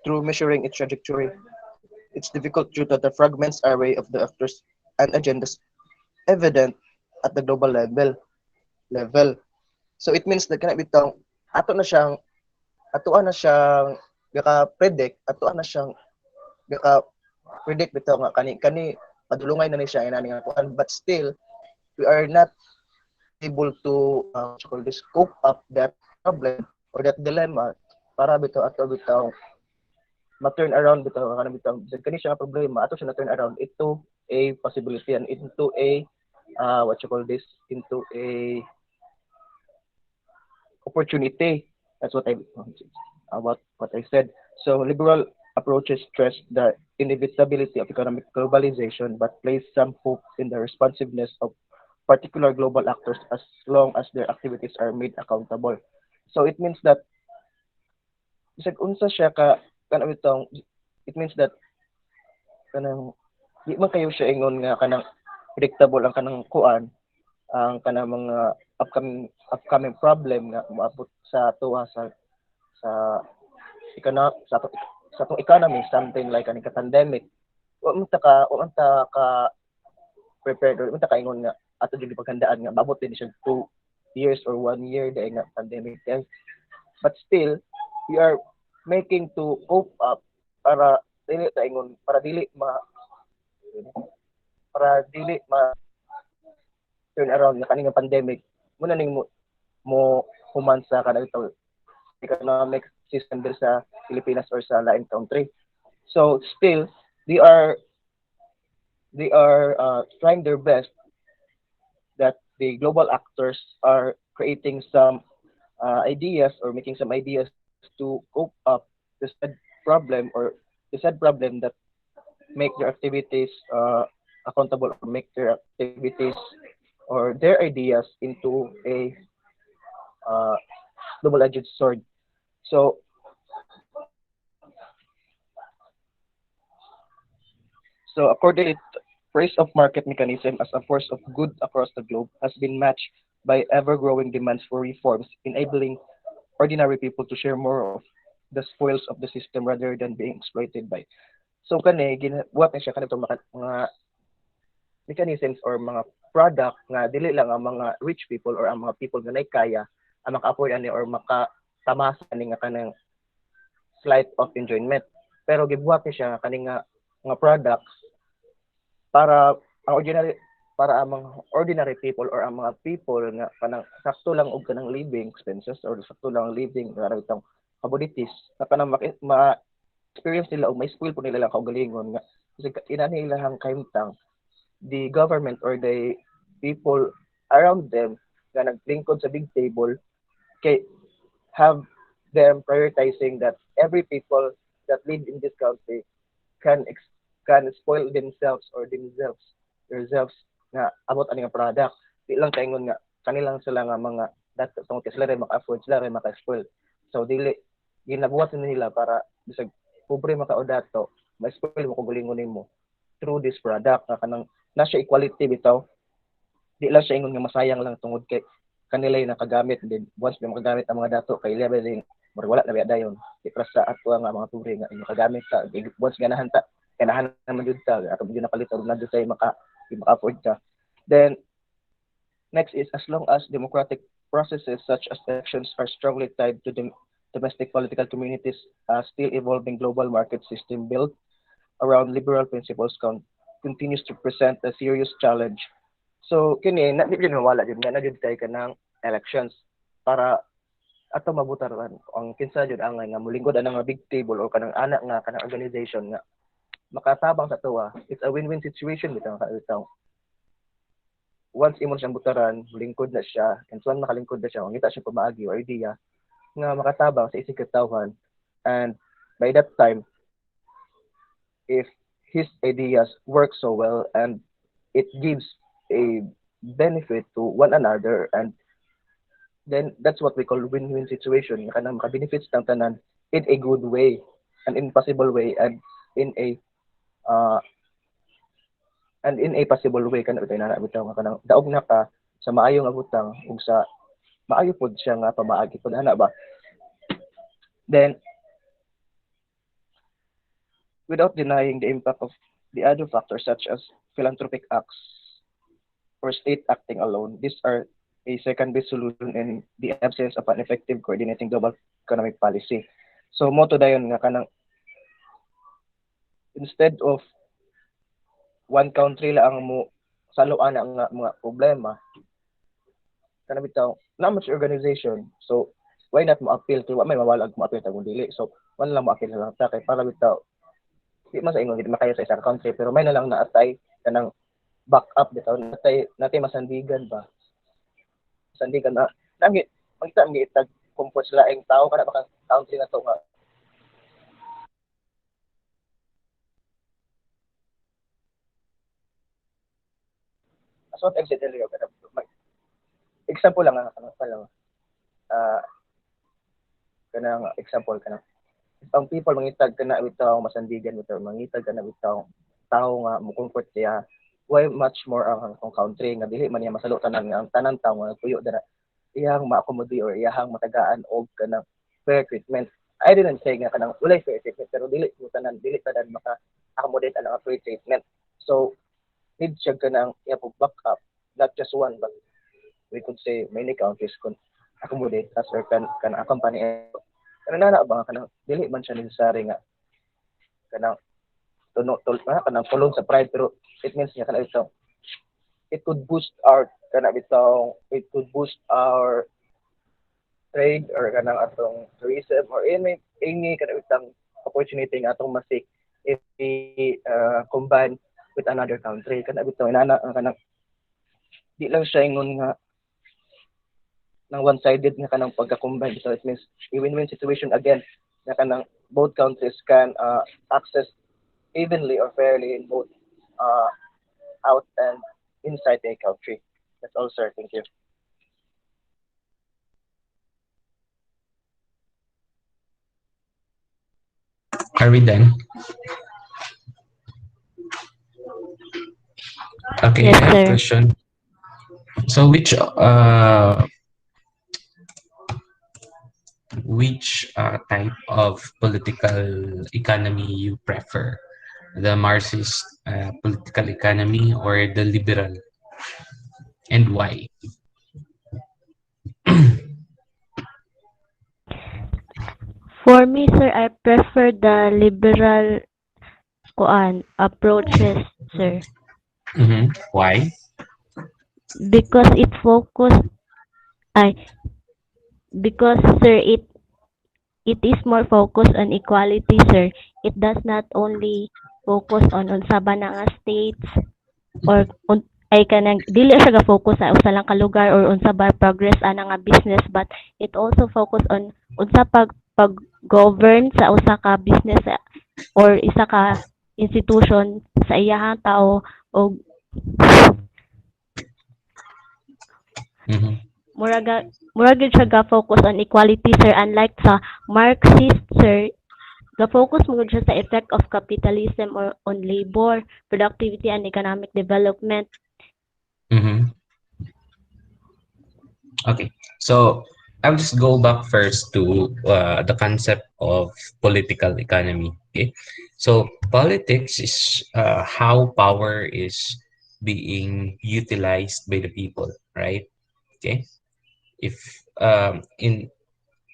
through measuring its trajectory. It's difficult due to the fragments array of the actors and agendas evident at the global level. So it means that kana bitaw ato na siyang atoan na siyang gaka-predict, atoan na siyang gaka-predict bitaw nga kani padulungay na ni siya inani nga kuan, but still we are not able to call this cope up that problem or that dilemma para bitaw ato bitaw ma-turn around bitaw kana bitaw kani siya nga problema ato siya na turn around into a possibility and into a into a opportunity. That's what I about what I said. So liberal approaches stress the inevitability of economic globalization, but place some hope in the responsiveness of particular global actors as long as their activities are made accountable. So it means that bisag unsa siya ka kanang bitong it means that kanang di man kayo siya ingon nga kanang predictable ang kanang kuan ang kanang mga upcoming problem nga moabot sa tuwa sa sa atong economy, something like kaning pandemic. Wa man ta ka prepared or ta kaingon nga ato jud paghandaan nga maabot din siya 2 years or 1 year dahil nga pandemic yan. But still we are making to cope up para dili ta ingon para dili ma turn around nga kaning pandemic muna ning mo human sa kanang economic system din sa Pilipinas or sa lain country. So still they are trying their best that the global actors are creating some ideas or making some ideas to cope up the said problem or the said problem that make their activities accountable or make their activities or their ideas into a uh, double-edged sword. So accordingly, praise of market mechanism as a force of good across the globe has been matched by ever-growing demands for reforms, enabling ordinary people to share more of the spoils of the system rather than being exploited by. So kani ginabuhat na siya kanito mga mechanisms or mga product nga dili lang ang mga rich people or ang mga people nga kaya ang maka-afford ani or makatamasa ani nga kanang slight of enjoyment. Pero gibuhat ni siya kani nga mga products para ang mga ordinary people or ang mga people nga kanang sakto lang og kanang living expenses or sakto lang living nga itong commodities na kanang ma-experience nila o may spoil po nila lang kaugalingon nga kasi inani ilang kahimtang the government or the people around them nga naglingkod sa big table kay have them prioritizing that every people that live in this country can can spoil themselves nga abot ani nga product di lang kaingon nga kanilang sila nga mga dato tungod sila rin maka-afford sila rin maka-spoil so dili ginabuhat nila para bisag pobre maka o dato ma-spoil mo kung gulingon nimo through this product nga kanang nasa equality bitaw di lang siya ingon nga masayang lang tungod kay kanila yung nakagamit din once may makagamit ang mga dato kay level din wala na biya dayon di para sa ato nga mga turi nga makagamit ta once ganahan ta ganahan naman jud ta ato jud napalit og nandun tay maka-afford ka then next is as long as democratic processes such as elections are strongly tied to the domestic political communities still evolving global market system built around liberal principles continues to present a serious challenge. So kini na di wala jud na jud kay kanang elections para ato mabutaran ang kinsa jud ang nga molingkod ana nga big table o kanang anak nga kanang organization nga makatabang sa tuwa. It's a win-win situation bitaw ka bitaw. once imo siyang butaran, lingkod na siya, and once makalingkod na siya, mangita siya pamaagi or idea nga makatabang sa isig katawhan, and by that time, if his ideas work so well and it gives a benefit to one another, and then that's what we call win-win situation, nga kanang maka-benefits ng tanan in a good way, an impossible way, uh, and in a possible way kana bitay na bitaw nga kanang daog na ka sa maayo nga butang ug sa maayo pod siya nga pamaagi pod ana ba. Then without denying the impact of the other factors such as philanthropic acts or state acting alone, these are a second-best solution in the absence of an effective coordinating global economic policy. So mo to dayon nga kanang instead of one country lang mo saluan ang mga problema kana bitaw na much organization, so why not mo appeal kay wa may mawalag mo appeal tagong dili, so wala lang mo appeal lang ta kay para bitaw di man sa ingon di makayo sa isang country pero may na lang naatay kanang backup bitaw natay masandigan ba sandigan na nami magta mi itag comfort sila ang tao kana baka country na to nga as what I've said earlier kana example lang nga kanang pala uh, kanang example kanang ang people mangitag kana bitaw masandigan bitaw mangitag kana bitaw tao nga mo comfort siya why much more ang country nga dili man niya masalo tanan nga ang tanan tawo nga tuyo dara iyang ma-accommodate or iyang matagaan og kanang fair treatment. I didn't say nga kanang walay fair treatment pero dili tanan maka-accommodate ang fair treatment. So need siya kanang iya po back up not just one but we could say many countries could accommodate us or can accompany kanang nana ba kanang dili man siya necessary nga kanang kanang tulong sa pride pero it means nga kanang ito it could boost our kana bitaw it could boost our trade or kanang atong tourism or any kana bitang opportunity nga atong masik if we combine with another country kana bitaw inana ang kanang di lang siya ingon nga ng one-sided nga kanang pagka-combine so it means a win-win situation again nga kanang both countries can access evenly or fairly in both uh, out and inside the country. That's all, sir. Thank you. Are we done? Okay, Yes, I have a sir. question. So which type of political economy you prefer? The Marxist political economy or the liberal, and why? For me, sir, I prefer the liberal approaches, sir, Why? because it focus I because sir it is more focused on equality, sir. It does not only focus on unsa ba na nga states or ay kanang dili siya ga focus sa usa lang ka lugar or unsa ba progress ana nga business, but it also focus on unsa pag govern sa usa ka business or isa ka institution sa iyahang tao o Mm-hmm. murag gid siya ga focus on equality, sir, unlike sa Marxist, sir. Ga focus mo gid siya sa effect of capitalism or on labor, productivity and economic development. Mm-hmm. Okay, so I'll just go back first to the concept of political economy. Okay, so politics is how power is being utilized by the people, right? Okay, if in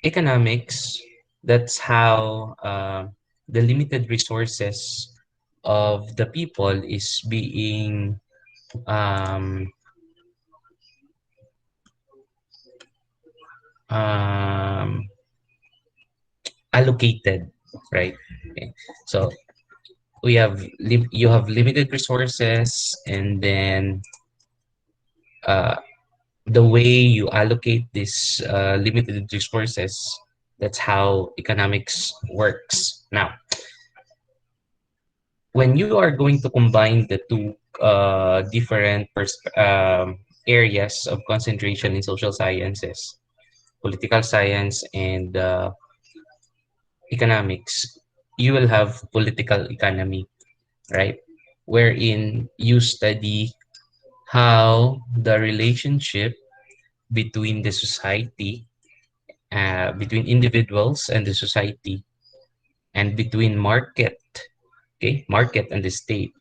economics, that's how the limited resources of the people is being um, um, allocated, right? Okay. So you have limited resources, and then uh, the way you allocate this limited resources, that's how economics works. Now, when you are going to combine the two different areas of concentration in social sciences, political science and economics, you will have political economy, right? Wherein you study how the relationship between the society, between individuals and the society, and between market, okay, market and the state,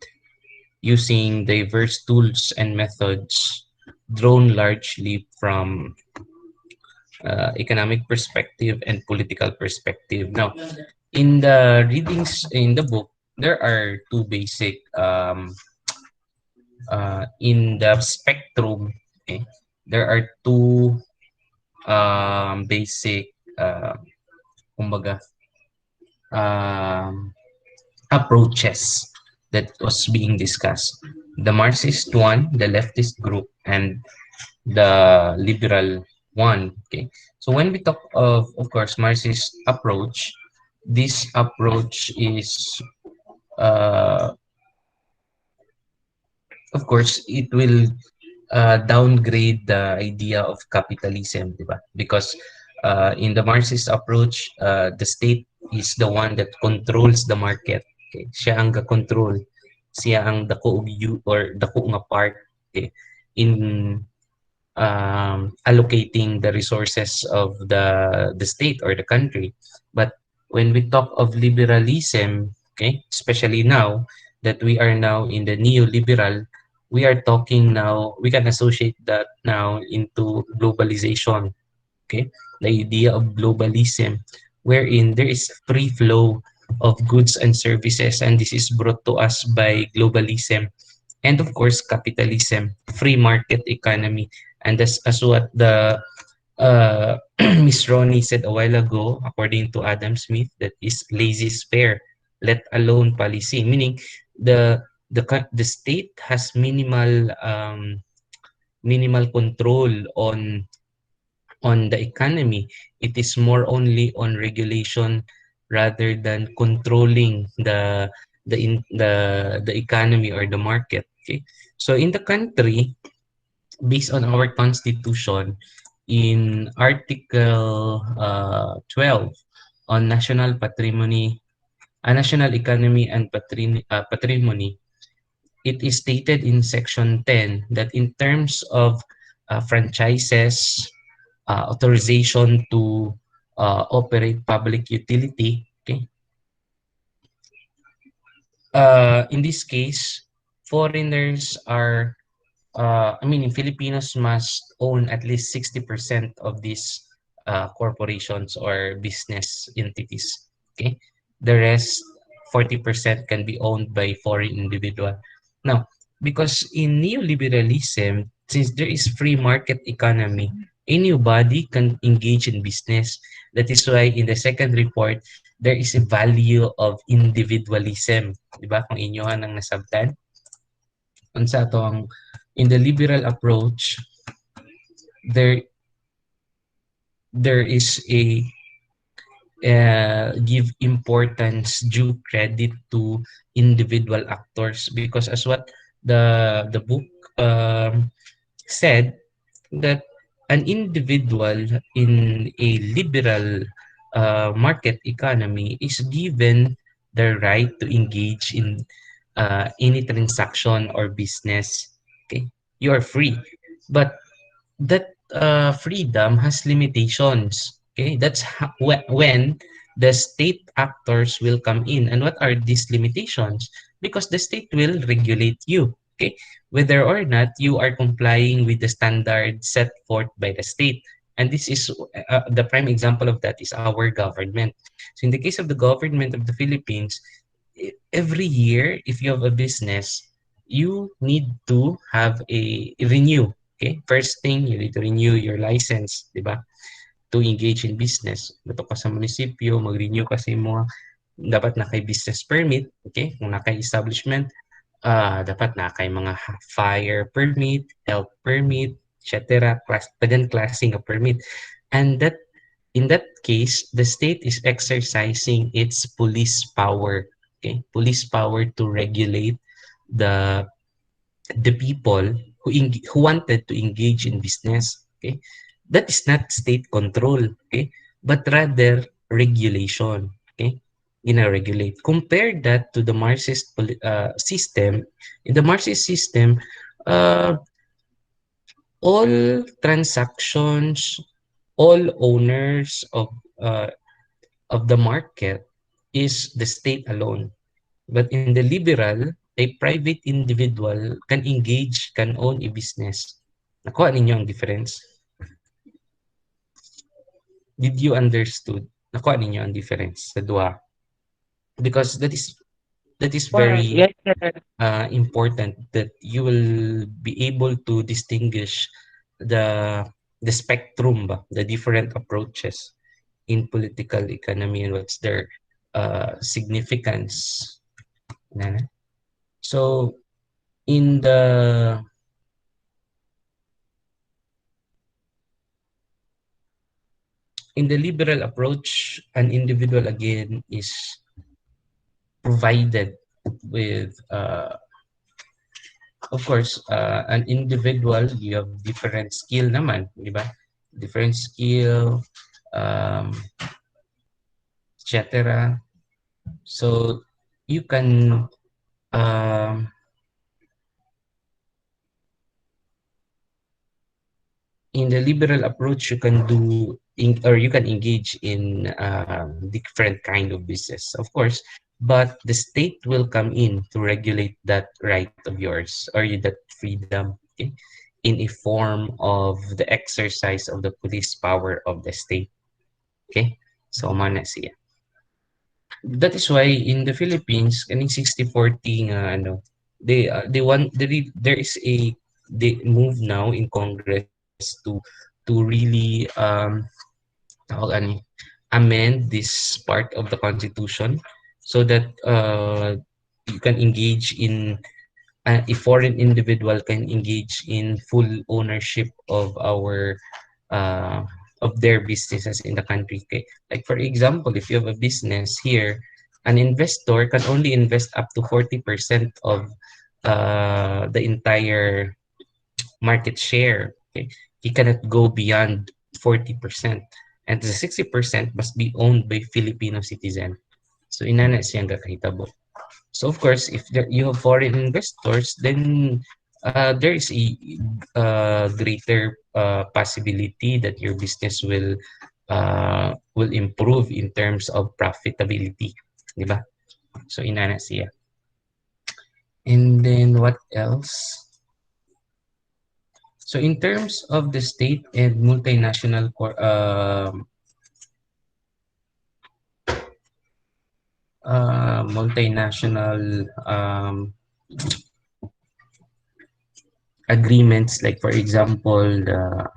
using diverse tools and methods drawn largely from economic perspective and political perspective. Now, in the readings in the book, there are two basic in the spectrum. Okay, there are two basic kumbaga, um, approaches that was being discussed. The Marxist one, the leftist group, and the liberal one. Okay, so when we talk of course, Marxist approach, this approach is, uh, of course, it will downgrade the idea of capitalism, diba? Because in the Marxist approach, the state is the one that controls the market. Okay? Siya ang control, siya ang dako og or dako nga part, okay, in allocating the resources of the state or the country. But when we talk of liberalism, okay, especially now that we are now in the neoliberal, we are talking now, we can associate that now into globalization, okay, the idea of globalism, wherein there is free flow of goods and services, and this is brought to us by globalism. And of course, capitalism, free market economy. And as what the Miss Ronnie said a while ago, according to Adam Smith, that is laissez-faire, let alone policy, meaning the state has minimal control on the economy. It is more only on regulation rather than controlling the economy or the market. Okay, so in the country, based on our constitution, in Article 12 on national patrimony, national economy and patrimony, it is stated in Section 10 that in terms of franchises, authorization to operate public utility, okay, in this case, foreigners are, I mean, Filipinos must own at least 60% of these corporations or business entities. Okay, the rest 40% can be owned by foreign individual. Now, because in neoliberalism, since there is free market economy, anybody can engage in business. That is why in the second report, there is a value of individualism. Diba? Kung inyohan ang nasabtan, unsa to ang in the liberal approach, there there is a give importance, due credit to individual actors, because as what the book said, that an individual in a liberal market economy is given the right to engage in any transaction or business. Okay, you are free, but that freedom has limitations. Okay, that's when the state actors will come in. And what are these limitations? Because the state will regulate you. Okay, whether or not you are complying with the standard set forth by the state. And this is the prime example of that is our government. So in the case of the government of the Philippines, every year, if you have a business, you need to have a renew. Okay, first thing, you need to renew your license, di ba? To engage in business. Bato ka sa munisipyo, mag-renew kasi mo, dapat na kay business permit, okay? Kung na kay establishment, dapat na kay mga fire permit, health permit, etc. Tagan klase nga permit. And that in that case, the state is exercising its police power, okay? Police power to regulate the the people who wanted to engage in business, okay? That is not state control, okay? But rather regulation, okay? Regulate. Compare that to the Marxist system. In the Marxist system, uh, all transactions, all owners uh, of the market is the state alone. But in the liberal, a private individual can engage, can own a business. Nakuha ninyo ang difference? Did you understood? Nakuha ninyo ang difference sa duha? Because that is very Yes, sir. important that you will be able to distinguish the the spectrum ba, the different approaches in political economy and what's their significance. Na. So in the liberal approach, an individual again is provided with of course an individual, you have different skill naman, di ba? Different skill, um, etc. So you can um, in the liberal approach you can or you can engage in different kind of business, of course, but the state will come in to regulate that right of yours or that freedom, okay, in a form of the exercise of the police power of the state, okay. So mana siya. That is why in the Philippines kaning 60-40 nga ano, they want there is a they move now in Congress to really tawag ani amend this part of the Constitution so that you can engage in a foreign individual can engage in full ownership uh, of their businesses in the country. Okay? Like for example, if you have a business here, an investor can only invest up to 40% of the entire market share. Okay? He cannot go beyond 40%. And the 60% must be owned by Filipino citizen. So inana siyang kakahitabo. So of course, if you have foreign investors, then there is a greater possibility that your business will improve in terms of profitability, di ba? So inana siya. And then what else? So in terms of the state and multinational agreements, like for example the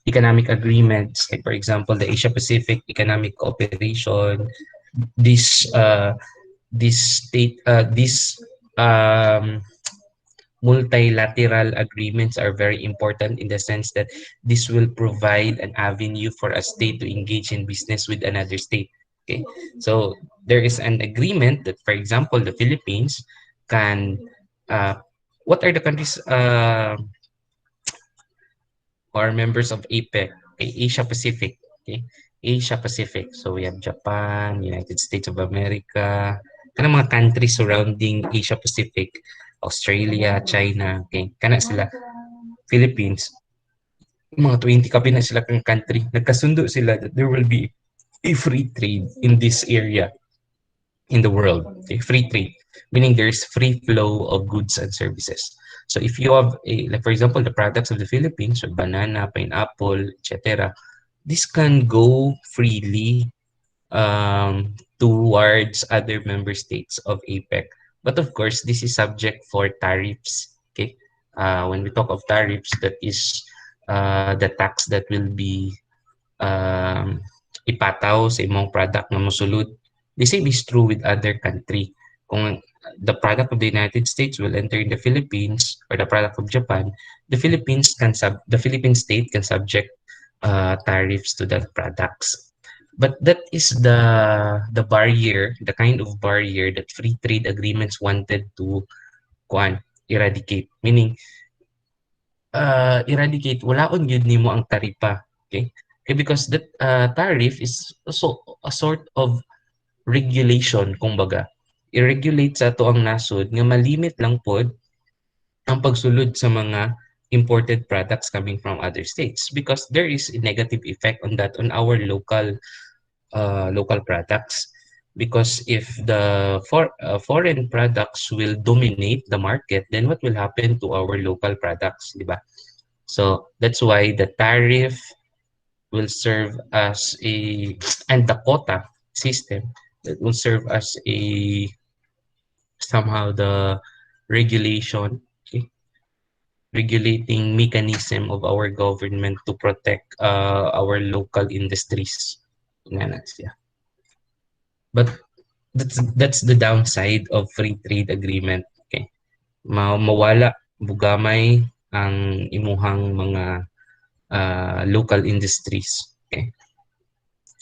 economic agreements, like for example the Asia Pacific Economic Cooperation, this these multilateral agreements are very important in the sense that this will provide an avenue for a state to engage in business with another state. Okay, so there is an agreement that, for example, the Philippines can. What are the countries who are members of APEC? Okay, Asia Pacific. Okay, Asia Pacific. So we have Japan, United States of America, kana mga countries surrounding Asia Pacific, Australia, China, okay, kana sila, Philippines, mga 20 kapi na sila kang country, nagkasundo sila that there will be a free trade in this area in the world, okay? Free trade, meaning there's free flow of goods and services. So if you have like for example, the products of the Philippines, so banana, pineapple, etc., this can go freely towards other member states of APEC. But of course, this is subject for tariffs. Okay, when we talk of tariffs, that is the tax that will be um, ipataw sa imong product na mosulod. The same is true with other country. Kung the product of the United States will enter in the Philippines, or the product of Japan, the Philippine state can subject tariffs to that products. But that is the barrier, the kind of barrier that free trade agreements wanted to kuan eradicate. Meaning, eradicate wala on yun nimo ang taripa. Okay? Okay, because that tariff is also a sort of regulation, kumbaga. I-regulate sa to ang nasod nga malimit lang pod ang pagsulod sa mga imported products coming from other states, because there is a negative effect on that on our local products. Because if the foreign products will dominate the market, then what will happen to our local products, di ba? So that's why the tariff will serve as a and the quota system, that will serve as a somehow the regulation, okay, regulating mechanism of our government to protect our local industries. Nga siya. But that's the downside of free trade agreement. Okay. Mawala bugamay ang imuhang mga local industries. Okay.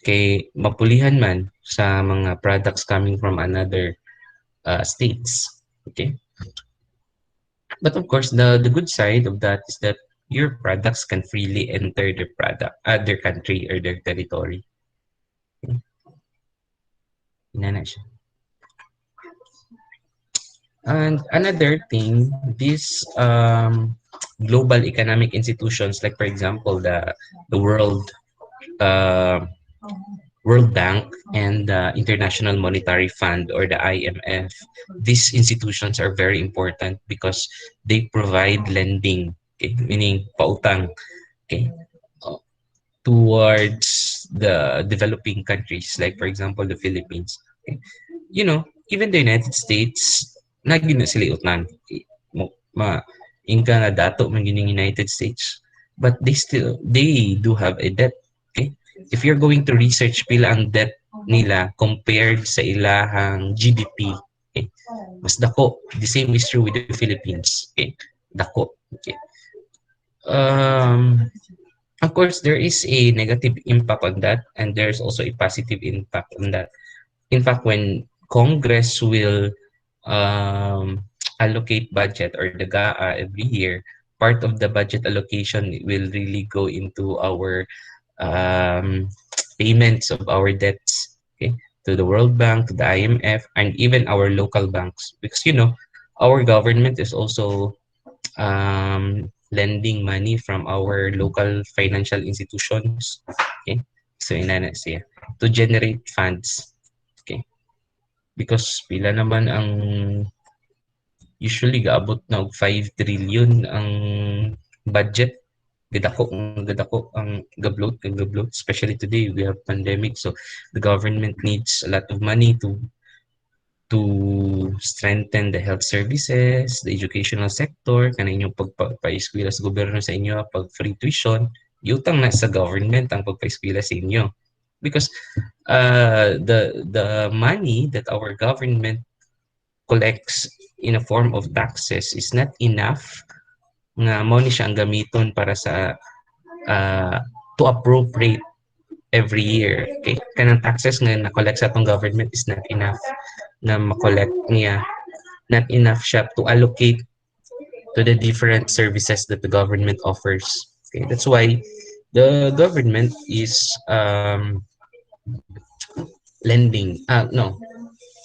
Kay mapulihan man sa mga products coming from another states. Okay. But of course, the good side of that is that your products can freely enter their country or their territory. Okay. Inana siya. And another thing, these global economic institutions, like for example the uh, World Bank and the International Monetary Fund, or the IMF, these institutions are very important because they provide lending, okay, meaning pautang, okay, uh, towards the developing countries, like for example the Philippines. Okay. You know, even the United States, naging na sila utang. Inka nga dato man gining United States, but they do have a debt. Okay? If you're going to research pila ang debt nila compared sa ilahang GDP, okay, mas dako. The same is true with the Philippines. Okay? Dako. Okay. Um, of course, there is a negative impact on that, and there's also a positive impact on that. In fact, when Congress will um, allocate budget, or the GAA, every year, part of the budget allocation will really go into our um, payments of our debts, okay, to the World Bank, to the IMF, and even our local banks. Because, our government is also lending money from our local financial institutions. Okay, so inana siya to generate funds. Okay, because pila naman ang usually gaabot na og 5 trillion ang budget. Gadako ang gablot, especially today we have pandemic, so the government needs a lot of money to strengthen the health services, the educational sector, kana inyong pagpa-eskwela sa gobyerno sa inyo, pag free tuition, yutang na sa government ang pagpa-eskwela sa inyo. Because the money that our government collects in a form of taxes is not enough nga mo ni siya ang gamiton para sa uh, to appropriate every year. Okay? Kanang taxes nga na-collect sa atong government is not enough na ma-collect niya, not enough siya to allocate to the different services that the government offers. Okay, that's why the government is lending. No,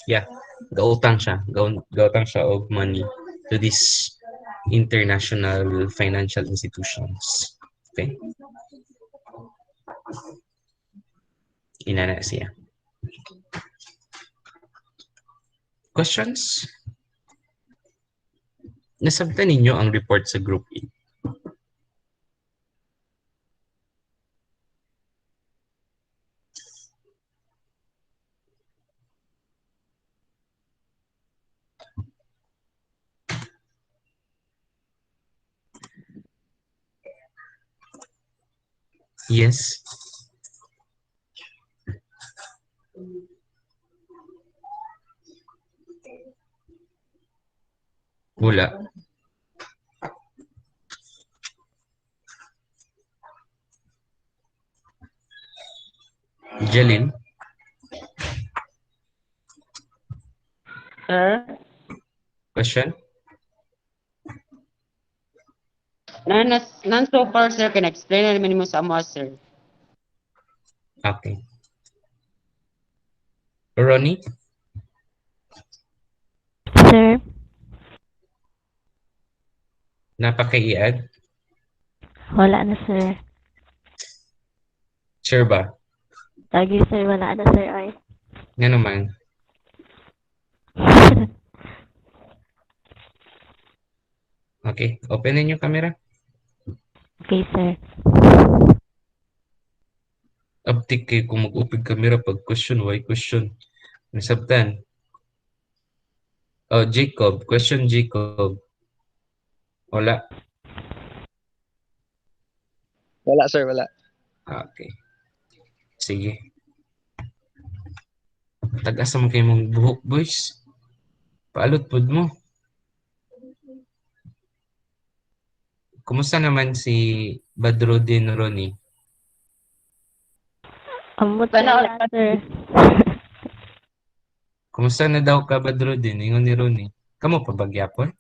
yeah, gautang siya, gautang siya of money to these international financial institutions. Okay, inana siya. Questions? Nasabtan ninyo ang report sa Group A. Yes. Wala. Jeline, Sir, question? none so far, sir. Can explain na naman mo sa amo, sir. Okay. Ronnie, Sir, napaka-i-add? wala na sir. Sure ba? Lagi sir, wala na sir ay. Nga naman. Okay, openin yung camera. Okay sir. Uptik kayo kung mag-upig camera pag question, why question? Nasabtan. Oh, Jacob. Question, Jacob. Wala. Wala sir, wala. Okay. Sige. Tag-asa mo kayo mong buhok, boys. Paalot pod mo. Kumusta naman si Badruddin Ronnie? Amot Sana sir all. na sir. Kumusta na daw ka Badruddin? Ingon ni Ronnie. Kamo pa bagyapon?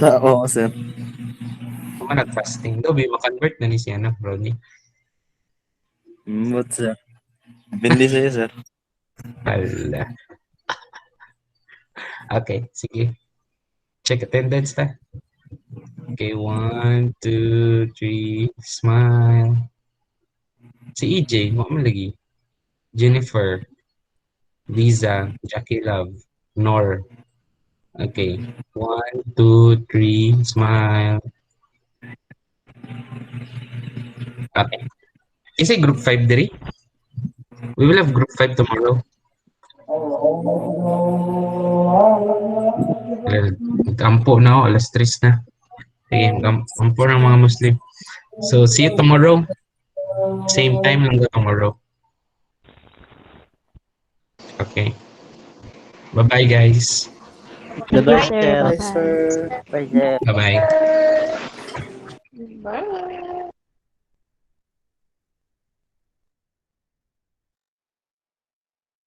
Oo, sir. Kamo nag-fasting. Daw, ma-convert na ni siya na, Ronnie. But, sir. Bindi sa'yo, sir. Hala. Okay, sige. Check attendance ta. Okay, 1, 2, 3, smile. Si EJ, mo man lagi. Jennifer, Liza, Jackie Love, Nor. Okay, 1, 2, 3, smile. Okay. Is it group 5 diri? We will have group 5 tomorrow. Ampo na ako, alas 3 na. Sige, ampo ng mga Muslim. So, see you tomorrow. Same time lang tomorrow. Okay. Bye-bye, guys. Thank you Bye-bye, sir. sir. Bye bye. Bye, sir. Bye-bye. Bye.